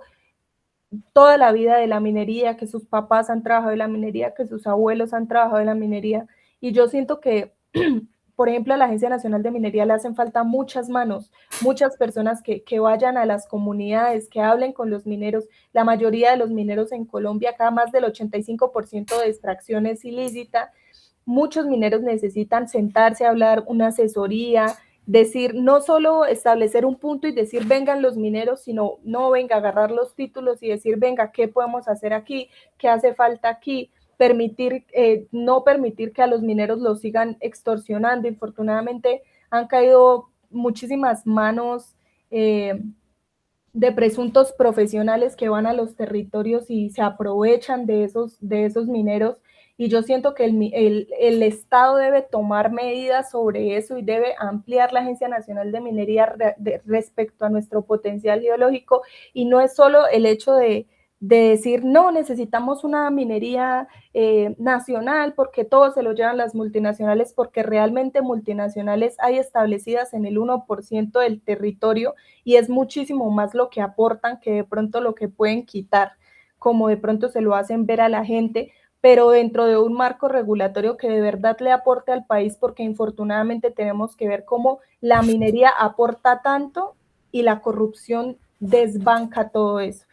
toda la vida de la minería, que sus papás han trabajado en la minería, que sus abuelos han trabajado en la minería. Y yo siento que, por ejemplo, a la Agencia Nacional de Minería le hacen falta muchas manos, muchas personas que vayan a las comunidades, que hablen con los mineros. La mayoría de los mineros en Colombia, acá más del 85% de extracción es ilícita. Muchos mineros necesitan sentarse a hablar, una asesoría, decir, no solo establecer un punto y decir vengan los mineros, sino no venga a agarrar los títulos y decir venga, ¿qué podemos hacer aquí? ¿Qué hace falta aquí? Permitir, no permitir que a los mineros los sigan extorsionando. Infortunadamente han caído muchísimas manos de presuntos profesionales que van a los territorios y se aprovechan de esos mineros. Y yo siento que el Estado debe tomar medidas sobre eso y debe ampliar la Agencia Nacional de Minería respecto a nuestro potencial geológico. Y no es solo el hecho de decir, no, necesitamos una minería nacional porque todo se lo llevan las multinacionales, porque realmente multinacionales hay establecidas en el 1% del territorio y es muchísimo más lo que aportan que de pronto lo que pueden quitar, como de pronto se lo hacen ver a la gente, pero dentro de un marco regulatorio que de verdad le aporte al país, porque infortunadamente tenemos que ver cómo la minería aporta tanto y la corrupción desbanca todo eso.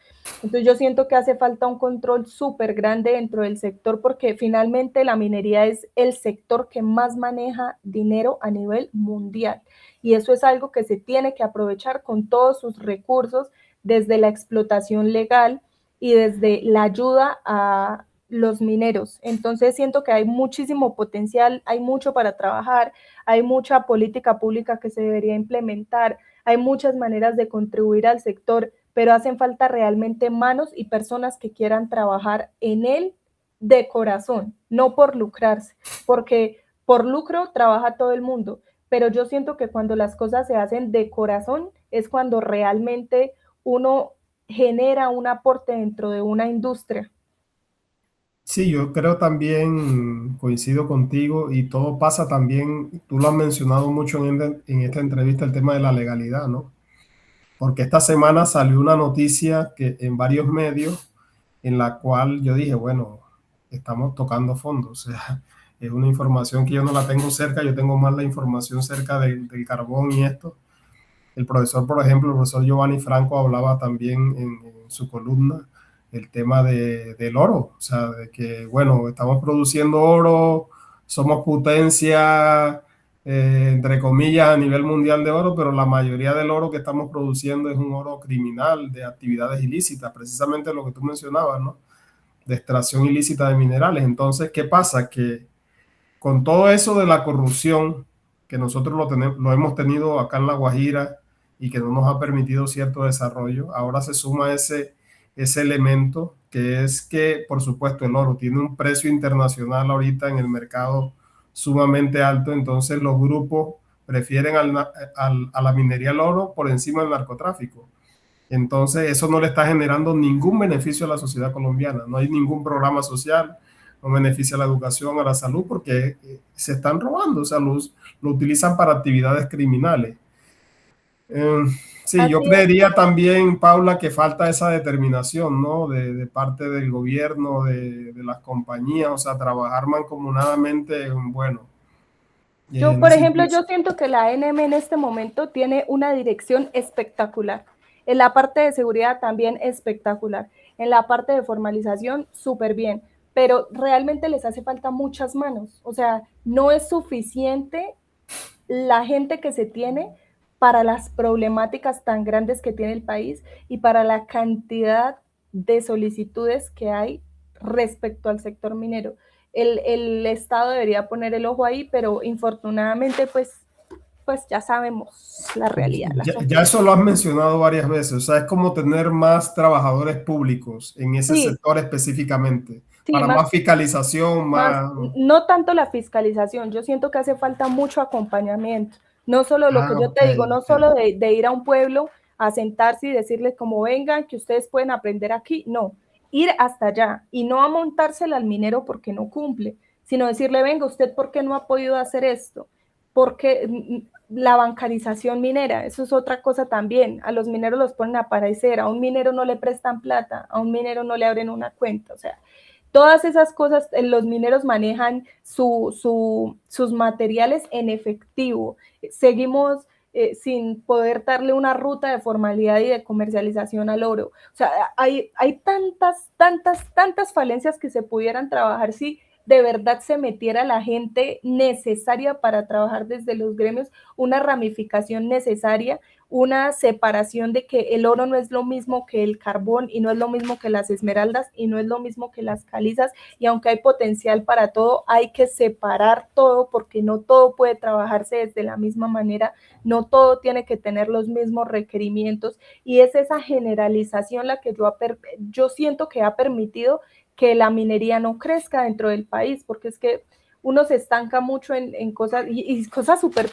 Entonces yo siento que hace falta un control súper grande dentro del sector porque finalmente la minería es el sector que más maneja dinero a nivel mundial y eso es algo que se tiene que aprovechar con todos sus recursos desde la explotación legal y desde la ayuda a los mineros. Entonces siento que hay muchísimo potencial, hay mucho para trabajar, hay mucha política pública que se debería implementar, hay muchas maneras de contribuir al sector, pero hacen falta realmente manos y personas que quieran trabajar en él de corazón, no por lucrarse, porque por lucro trabaja todo el mundo, pero yo siento que cuando las cosas se hacen de corazón es cuando realmente uno genera un aporte dentro de una industria. Sí, yo creo también, coincido contigo, y todo pasa también, tú lo has mencionado mucho en esta entrevista, el tema de la legalidad, ¿no? Porque esta semana salió una noticia que en varios medios en la cual yo dije, bueno, estamos tocando fondo, o sea, es una información que yo no la tengo cerca, yo tengo más la información cerca del carbón y esto. El profesor, por ejemplo, el profesor Giovanni Franco hablaba también en su columna el tema del oro, o sea, de que, bueno, estamos produciendo oro, somos potencia, entre comillas, a nivel mundial de oro, pero la mayoría del oro que estamos produciendo es un oro criminal de actividades ilícitas, precisamente lo que tú mencionabas, ¿no? De extracción ilícita de minerales. Entonces, ¿qué pasa? Que con todo eso de la corrupción, que nosotros lo hemos tenido acá en La Guajira y que no nos ha permitido cierto desarrollo, ahora se suma ese elemento que es que, por supuesto, el oro tiene un precio internacional ahorita en el mercado sumamente alto, entonces los grupos prefieren a la minería del oro por encima del narcotráfico. Entonces, eso no le está generando ningún beneficio a la sociedad colombiana. No hay ningún programa social, no beneficia a la educación, a la salud, porque se están robando, o sea, lo utilizan para actividades criminales. Sí, yo Así es. creería también, Paula, que falta esa determinación, ¿no? De parte del gobierno, de las compañías, o sea, trabajar mancomunadamente, bueno, Yo, por ejemplo, necesito. yo siento que la ANM en este momento tiene una dirección espectacular. En la parte de seguridad también espectacular. En la parte de formalización, súper bien. Pero realmente les hace falta muchas manos. O sea, no es suficiente la gente que se tiene para las problemáticas tan grandes que tiene el país y para la cantidad de solicitudes que hay respecto al sector minero. El Estado debería poner el ojo ahí, pero infortunadamente, pues ya sabemos la realidad del asunto. Ya eso lo has mencionado varias veces, o sea, es como tener más trabajadores públicos en ese Sí, sector específicamente, sí, para más, más fiscalización, más, más. no tanto la fiscalización, yo siento que hace falta mucho acompañamiento, no solo lo que yo Ok, te digo, no ok. solo de ir a un pueblo a sentarse y decirles como vengan, que ustedes pueden aprender aquí, no, ir hasta allá y no a montársela al minero porque no cumple, sino decirle, venga, usted por qué no ha podido hacer esto, porque la bancarización minera, eso es otra cosa también, a los mineros los ponen a aparecer, a un minero no le prestan plata, a un minero no le abren una cuenta, o sea, todas esas cosas, los mineros manejan sus materiales en efectivo. Seguimos sin poder darle una ruta de formalidad y de comercialización al oro. O sea, hay tantas falencias que se pudieran trabajar si de verdad se metiera la gente necesaria para trabajar desde los gremios, una ramificación necesaria, una separación de que el oro no es lo mismo que el carbón y no es lo mismo que las esmeraldas y no es lo mismo que las calizas, y aunque hay potencial para todo, hay que separar todo porque no todo puede trabajarse desde la misma manera, no todo tiene que tener los mismos requerimientos, y es esa generalización la que yo siento que ha permitido que la minería no crezca dentro del país, porque es que uno se estanca mucho en cosas y cosas súper.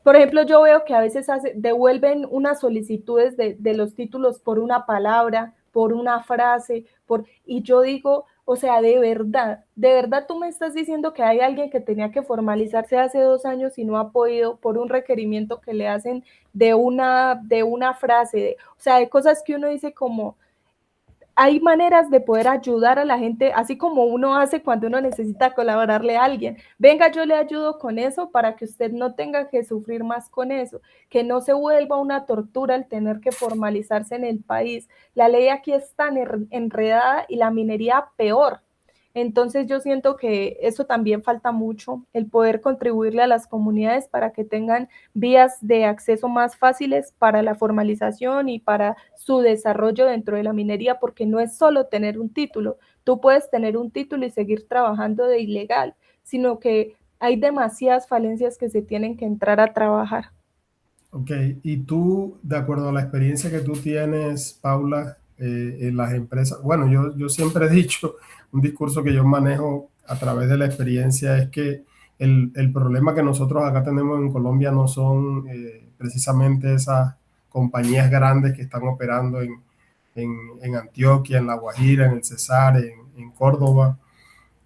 Por ejemplo, yo veo que a veces devuelven unas solicitudes de los títulos por una palabra, por una frase, y yo digo, o sea, de verdad tú me estás diciendo que hay alguien que tenía que formalizarse hace 2 años y no ha podido por un requerimiento que le hacen de una frase, o sea, de cosas que uno dice como, hay maneras de poder ayudar a la gente, así como uno hace cuando uno necesita colaborarle a alguien. Venga, yo le ayudo con eso para que usted no tenga que sufrir más con eso, que no se vuelva una tortura el tener que formalizarse en el país. La ley aquí es tan enredada y la minería peor. Entonces yo siento que eso también falta mucho, el poder contribuirle a las comunidades para que tengan vías de acceso más fáciles para la formalización y para su desarrollo dentro de la minería, porque no es solo tener un título, tú puedes tener un título y seguir trabajando de ilegal, sino que hay demasiadas falencias que se tienen que entrar a trabajar. Ok, y tú, de acuerdo a la experiencia que tú tienes, Paula, en las empresas, bueno, yo siempre he dicho, un discurso que yo manejo a través de la experiencia es que el problema que nosotros acá tenemos en Colombia no son precisamente esas compañías grandes que están operando en Antioquia, en La Guajira, en el Cesar, en Córdoba.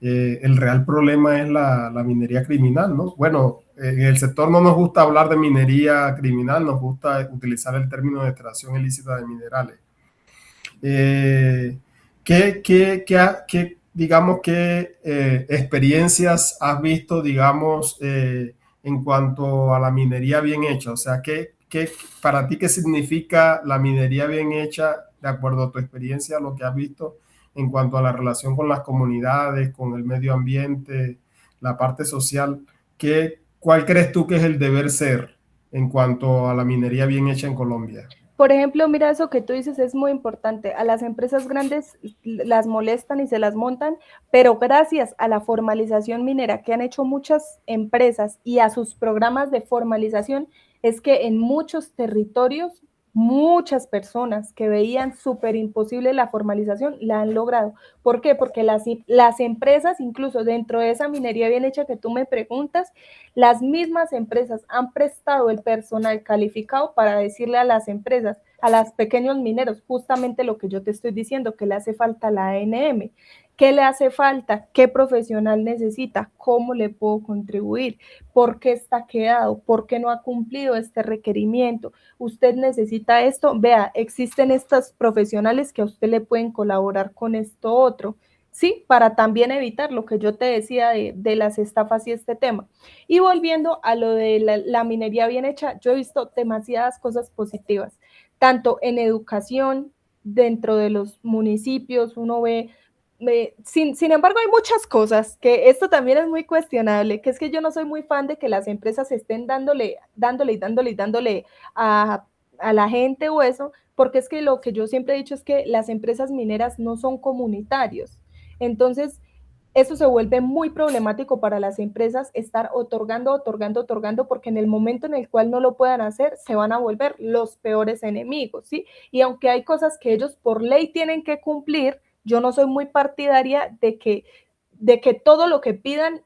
El real problema es la minería criminal, ¿no? Bueno, en el sector no nos gusta hablar de minería criminal, nos gusta utilizar el término de extracción ilícita de minerales. Eh, digamos, qué experiencias has visto, digamos, en cuanto a la minería bien hecha? O sea, para ti qué significa la minería bien hecha de acuerdo a tu experiencia, lo que has visto en cuanto a la relación con las comunidades, con el medio ambiente, la parte social? ¿Cuál crees tú que es el deber ser en cuanto a la minería bien hecha en Colombia? Por ejemplo, mira, eso que tú dices es muy importante. A las empresas grandes las molestan y se las montan, pero gracias a la formalización minera que han hecho muchas empresas y a sus programas de formalización, es que en muchos territorios, muchas personas que veían súper imposible la formalización la han logrado. ¿Por qué? Porque las empresas, incluso dentro de esa minería bien hecha que tú me preguntas, las mismas empresas han prestado el personal calificado para decirle a las empresas, a los pequeños mineros, justamente lo que yo te estoy diciendo, que le hace falta la ANM. ¿Qué le hace falta? ¿Qué profesional necesita? ¿Cómo le puedo contribuir? ¿Por qué está quedado? ¿Por qué no ha cumplido este requerimiento? Usted necesita esto. Vea, existen estos profesionales que a usted le pueden colaborar con esto otro. Sí, para también evitar lo que yo te decía de las estafas y este tema. Y volviendo a lo de la minería bien hecha, yo he visto demasiadas cosas positivas, tanto en educación, dentro de los municipios, uno ve sin embargo, hay muchas cosas que esto también es muy cuestionable, que es que yo no soy muy fan de que las empresas estén dándole a la gente o eso, porque es que lo que yo siempre he dicho es que las empresas mineras no son comunitarios. Entonces, eso se vuelve muy problemático para las empresas estar otorgando, porque en el momento en el cual no lo puedan hacer, se van a volver los peores enemigos, ¿sí? Y aunque hay cosas que ellos por ley tienen que cumplir, yo no soy muy partidaria de que todo lo que pidan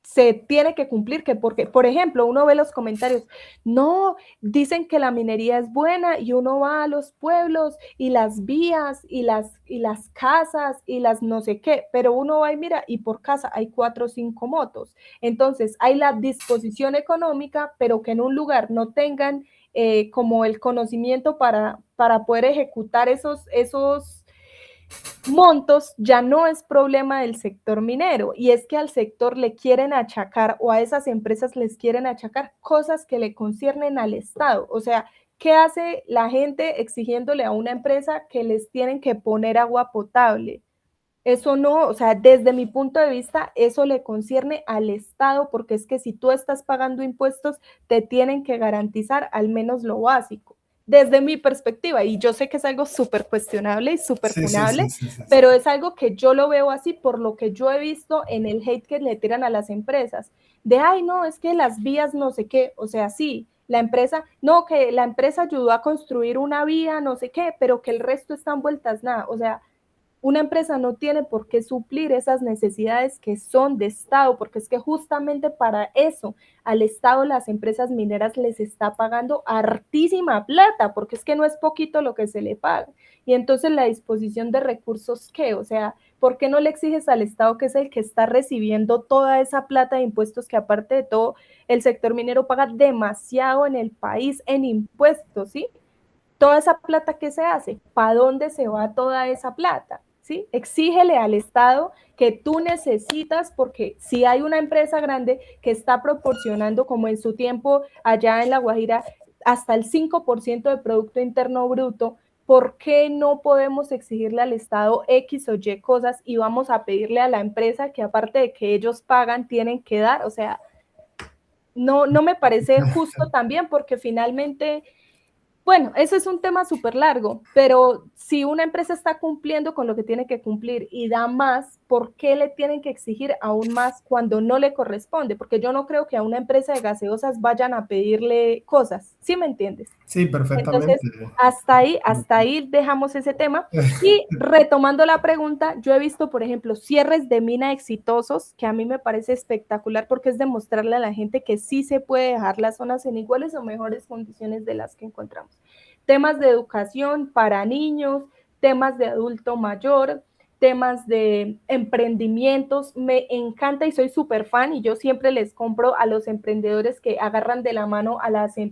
se tiene que cumplir, que porque, por ejemplo, uno ve los comentarios, no, dicen que la minería es buena y uno va a los pueblos y las vías y las casas y las no sé qué, pero uno va y mira y por casa hay 4 o 5 motos. Entonces hay la disposición económica, pero que en un lugar no tengan como el conocimiento para poder ejecutar esos montos ya no es problema del sector minero, y es que al sector le quieren achacar, o a esas empresas les quieren achacar cosas que le conciernen al Estado. O sea, ¿qué hace la gente exigiéndole a una empresa que les tienen que poner agua potable? Eso no, o sea, desde mi punto de vista, eso le concierne al Estado, porque es que si tú estás pagando impuestos, te tienen que garantizar al menos lo básico, desde mi perspectiva. Y yo sé que es algo súper cuestionable y súper Sí, sí, sí, funable, sí, sí, sí. pero es algo que yo lo veo así por lo que yo he visto en el hate que le tiran a las empresas. De, ay, no, es que las vías no sé qué, o sea, sí, la empresa, no, que la empresa ayudó a construir una vía, no sé qué, pero que el resto están vueltas nada. O sea, una empresa no tiene por qué suplir esas necesidades que son de Estado, porque es que justamente para eso al Estado las empresas mineras les está pagando hartísima plata, porque es que no es poquito lo que se le paga. Y entonces la disposición de recursos, ¿qué? O sea, ¿por qué no le exiges al Estado, que es el que está recibiendo toda esa plata de impuestos, que aparte de todo, el sector minero paga demasiado en el país en impuestos, ¿sí? Toda esa plata que se hace, ¿para dónde se va toda esa plata? ¿Sí? Exígele al Estado que tú necesitas, porque si hay una empresa grande que está proporcionando, como en su tiempo allá en La Guajira, hasta el 5% de Producto Interno Bruto, ¿por qué no podemos exigirle al Estado X o Y cosas y vamos a pedirle a la empresa que aparte de que ellos pagan, tienen que dar? O sea, no me parece justo también, porque finalmente bueno, eso es un tema súper largo, pero si una empresa está cumpliendo con lo que tiene que cumplir y da más, ¿por qué le tienen que exigir aún más cuando no le corresponde? Porque yo no creo que a una empresa de gaseosas vayan a pedirle cosas, ¿sí me entiendes? Sí, perfectamente. Entonces, hasta ahí dejamos ese tema. Y retomando la pregunta, yo he visto, por ejemplo, cierres de mina exitosos, que a mí me parece espectacular, porque es demostrarle a la gente que sí se puede dejar las zonas en iguales o mejores condiciones de las que encontramos. Temas de educación para niños, temas de adulto mayor, temas de emprendimientos. Me encanta y soy súper fan, y yo siempre les compro a los emprendedores que agarran de la mano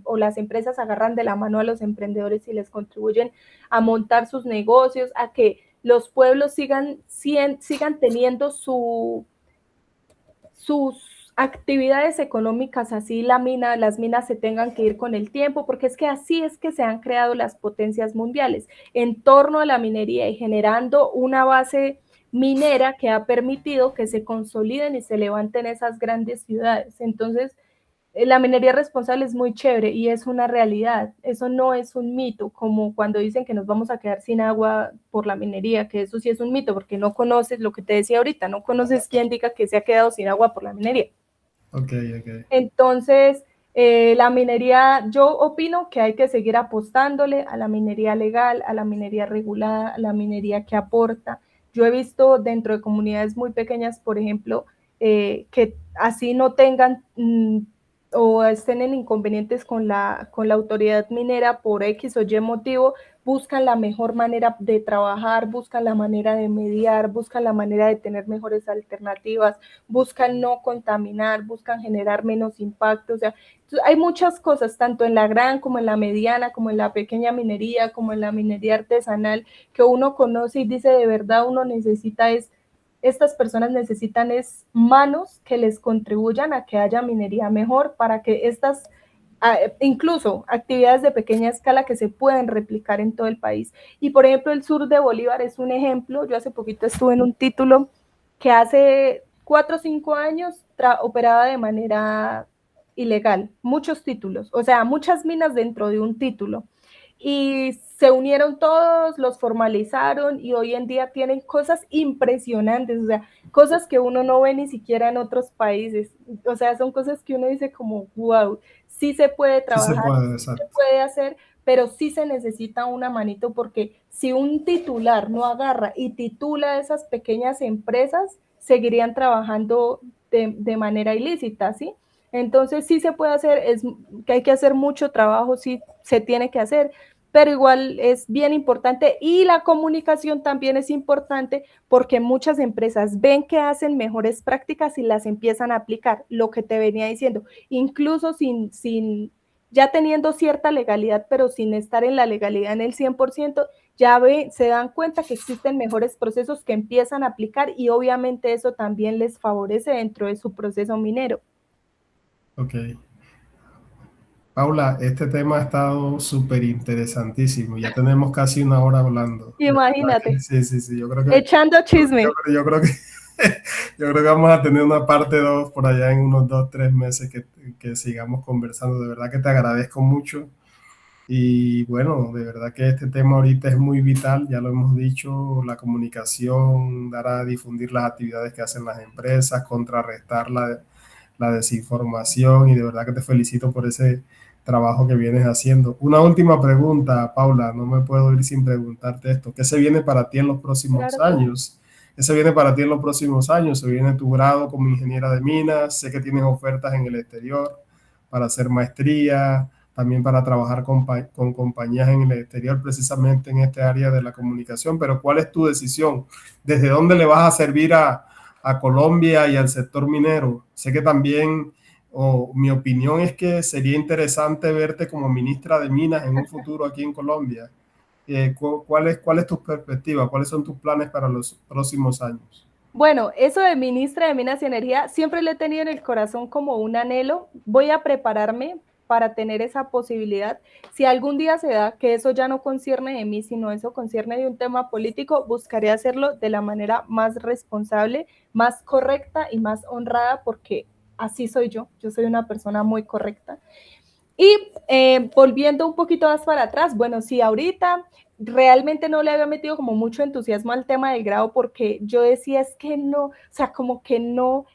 o las empresas agarran de la mano a los emprendedores y les contribuyen a montar sus negocios, a que los pueblos sigan teniendo sus actividades económicas, así las minas se tengan que ir con el tiempo, porque es que así es que se han creado las potencias mundiales, en torno a la minería y generando una base minera que ha permitido que se consoliden y se levanten esas grandes ciudades. Entonces, la minería responsable es muy chévere y es una realidad. Eso no es un mito, como cuando dicen que nos vamos a quedar sin agua por la minería, que eso sí es un mito, porque no conoces lo que te decía ahorita, no conoces quién diga que se ha quedado sin agua por la minería. Ok, ok. Entonces, la minería, yo opino que hay que seguir apostándole a la minería legal, a la minería regulada, a la minería que aporta. Yo he visto dentro de comunidades muy pequeñas, por ejemplo, que así no tengan o estén en inconvenientes con la autoridad minera por X o Y motivo, buscan la mejor manera de trabajar, buscan la manera de mediar, buscan la manera de tener mejores alternativas, buscan no contaminar, buscan generar menos impacto. O sea, hay muchas cosas, tanto en la gran como en la mediana, como en la pequeña minería, como en la minería artesanal, que uno conoce y dice de verdad uno necesita es estas personas necesitan es manos que les contribuyan a que haya minería mejor para que estas, incluso actividades de pequeña escala que se pueden replicar en todo el país. Y por ejemplo, el sur de Bolívar es un ejemplo. Yo hace poquito estuve en un título que hace 4 o 5 años operaba de manera ilegal, muchos títulos, o sea, muchas minas dentro de un título y se unieron todos, los formalizaron y hoy en día tienen cosas impresionantes, o sea, cosas que uno no ve ni siquiera en otros países, o sea, son cosas que uno dice como, wow, sí se puede Sí se trabajar, puede, sí se exacto. puede hacer, pero sí se necesita una manito porque si un titular no agarra y titula esas pequeñas empresas, seguirían trabajando de manera ilícita, ¿sí? Entonces sí se puede hacer, es que hay que hacer mucho trabajo, sí se tiene que hacer, pero igual es bien importante y la comunicación también es importante porque muchas empresas ven que hacen mejores prácticas y las empiezan a aplicar, lo que te venía diciendo, incluso sin ya teniendo cierta legalidad, pero sin estar en la legalidad en el 100%, ya se dan cuenta que existen mejores procesos que empiezan a aplicar y obviamente eso también les favorece dentro de su proceso minero. Ok. Paula, este tema ha estado súper interesantísimo. Ya tenemos casi una hora hablando. De verdad que Imagínate, sí, sí, sí. Yo creo que, echando chisme. yo creo que, yo creo que vamos a tener una parte 2 por allá en unos 2, 3 meses que sigamos conversando. De verdad que te agradezco mucho. Y bueno, de verdad que este tema ahorita es muy vital, ya lo hemos dicho, la comunicación, dar a difundir las actividades que hacen las empresas, contrarrestar la desinformación y de verdad que te felicito por ese trabajo que vienes haciendo. Una última pregunta, Paula, no me puedo ir sin preguntarte esto. ¿Qué se viene para ti en los próximos Claro que sí. años? ¿Qué se viene para ti en los próximos años? ¿Se viene tu grado como ingeniera de minas? Sé que tienes ofertas en el exterior para hacer maestría, también para trabajar con compañías en el exterior, precisamente en este área de la comunicación, pero ¿cuál es tu decisión? ¿Desde dónde le vas a servir a Colombia y al sector minero? Sé que también, mi opinión es que sería interesante verte como ministra de Minas en un futuro aquí en Colombia. ¿Cuál es tu perspectiva? ¿Cuáles son tus planes para los próximos años? Bueno, eso de ministra de Minas y Energía siempre lo he tenido en el corazón como un anhelo. Voy a prepararme para tener esa posibilidad. Si algún día se da que eso ya no concierne de mí, sino eso concierne de un tema político, buscaré hacerlo de la manera más responsable, más correcta y más honrada, porque así soy yo. Yo soy una persona muy correcta. Y volviendo un poquito más para atrás, bueno, sí, ahorita realmente no le había metido como mucho entusiasmo al tema del grado porque yo decía es que no, o sea, como que no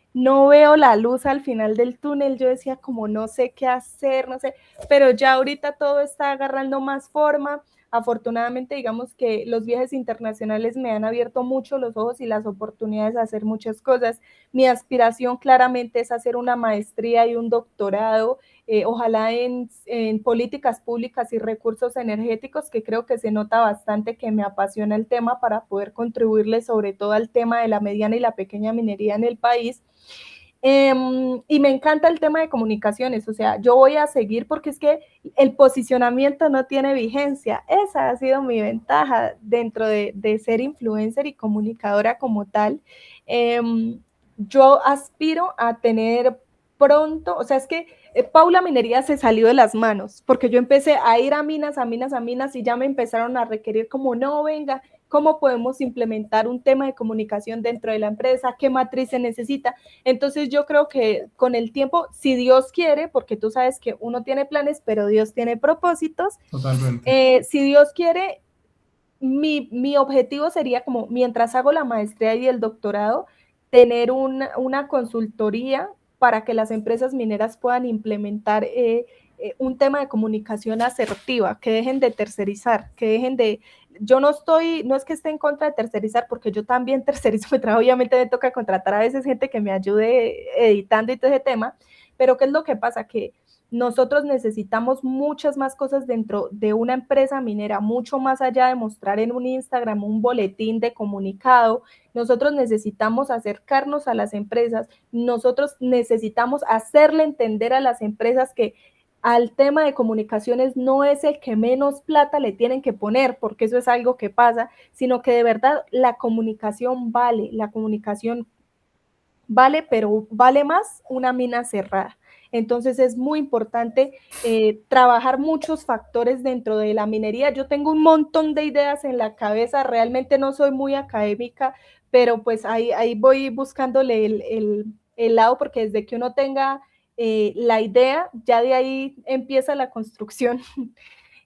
veo la luz al final del túnel, yo decía como no sé qué hacer, no sé, pero ya ahorita todo está agarrando más forma. Afortunadamente, digamos que los viajes internacionales me han abierto mucho los ojos y las oportunidades de hacer muchas cosas. Mi aspiración claramente es hacer una maestría y un doctorado ojalá en políticas públicas y recursos energéticos, que creo que se nota bastante que me apasiona el tema para poder contribuirle sobre todo al tema de la mediana y la pequeña minería en el país. Y me encanta el tema de comunicaciones, o sea, yo voy a seguir porque es que el posicionamiento no tiene vigencia. Esa ha sido mi ventaja dentro de ser influencer y comunicadora como tal. Yo aspiro a tener pronto, o sea, es que Paula Minería se salió de las manos, porque yo empecé a ir a minas, a minas, a minas, y ya me empezaron a requerir como, no, venga, ¿cómo podemos implementar un tema de comunicación dentro de la empresa? ¿Qué matriz se necesita? Entonces yo creo que con el tiempo, si Dios quiere, porque tú sabes que uno tiene planes, pero Dios tiene propósitos, Totalmente. si Dios quiere, mi objetivo sería como, mientras hago la maestría y el doctorado, tener una consultoría para que las empresas mineras puedan implementar un tema de comunicación asertiva, que dejen de tercerizar, que dejen de... Yo no es que esté en contra de tercerizar, porque yo también tercerizo mi trabajo, obviamente me toca contratar a veces gente que me ayude editando y todo ese tema, Pero ¿qué es lo que pasa? Que nosotros necesitamos muchas más cosas dentro de una empresa minera, mucho más allá de mostrar en un Instagram un boletín de comunicado. Nosotros necesitamos acercarnos a las empresas, nosotros necesitamos hacerle entender a las empresas que al tema de comunicaciones no es el que menos plata le tienen que poner, porque eso es algo que pasa, sino que de verdad la comunicación vale, pero vale más una mina cerrada. Entonces es muy importante trabajar muchos factores dentro de la minería. Yo tengo un montón de ideas en la cabeza, realmente no soy muy académica, pero pues ahí voy buscándole el lado, porque desde que uno tenga la idea, ya de ahí empieza la construcción.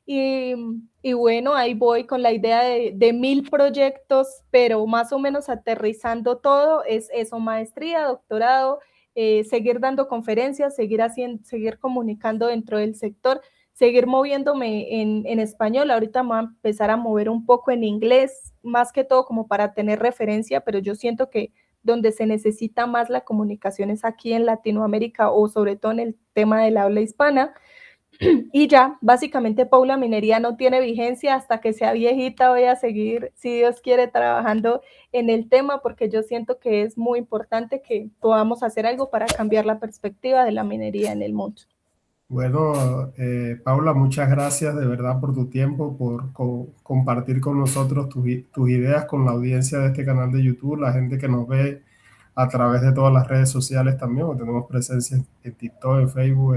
Y, y, bueno, ahí voy con la idea de 1000 proyectos, pero más o menos aterrizando todo, es eso, maestría, doctorado, seguir dando conferencias, seguir comunicando dentro del sector, seguir moviéndome en español. Ahorita me voy a empezar a mover un poco en inglés, más que todo como para tener referencia, pero yo siento que donde se necesita más la comunicación es aquí en Latinoamérica, o sobre todo en el tema del habla hispana. Y ya, básicamente Paula Minería no tiene vigencia hasta que sea viejita. Voy a seguir, si Dios quiere, trabajando en el tema, porque yo siento que es muy importante que podamos hacer algo para cambiar la perspectiva de la minería en el mundo. Bueno, Paula, muchas gracias de verdad por tu tiempo, por compartir con nosotros tus ideas con la audiencia de este canal de YouTube, la gente que nos ve a través de todas las redes sociales también, porque tenemos presencia en TikTok, en Facebook,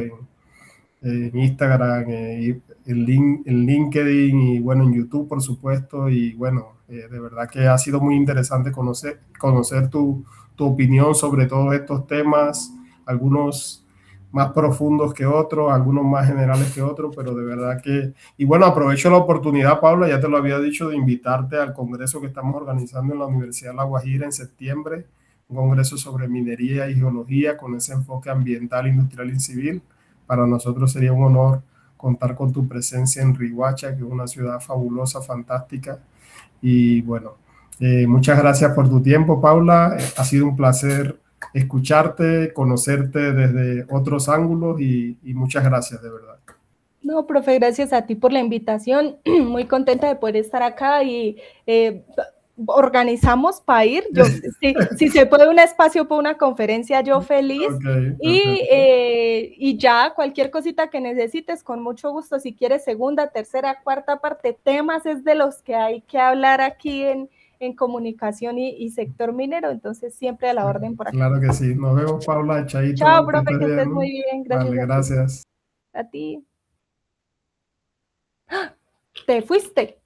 en Instagram, en LinkedIn y bueno, en YouTube, por supuesto. Y bueno, de verdad que ha sido muy interesante conocer tu opinión sobre todos estos temas, algunos más profundos que otros, algunos más generales que otros, pero de verdad que... Y bueno, aprovecho la oportunidad, Paula, ya te lo había dicho, de invitarte al congreso que estamos organizando en la Universidad de La Guajira en septiembre, un congreso sobre minería y geología con ese enfoque ambiental, industrial y civil. Para nosotros sería un honor contar con tu presencia en Riohacha, que es una ciudad fabulosa, fantástica. Y bueno, muchas gracias por tu tiempo, Paula. Ha sido un placer escucharte, conocerte desde otros ángulos y muchas gracias, de verdad. No, profe, gracias a ti por la invitación. Muy contenta de poder estar acá y organizamos para ir. Yo, si se puede un espacio para una conferencia, yo feliz. Okay, y ya cualquier cosita que necesites, con mucho gusto. Si quieres segunda, tercera, cuarta parte, temas es de los que hay que hablar aquí en comunicación y sector minero. Entonces, siempre a la orden por acá. Claro que sí. Nos vemos, Paula. Chaito. Chao, profe, que estés muy bien. Gracias. Vale, gracias. A ti. Te fuiste.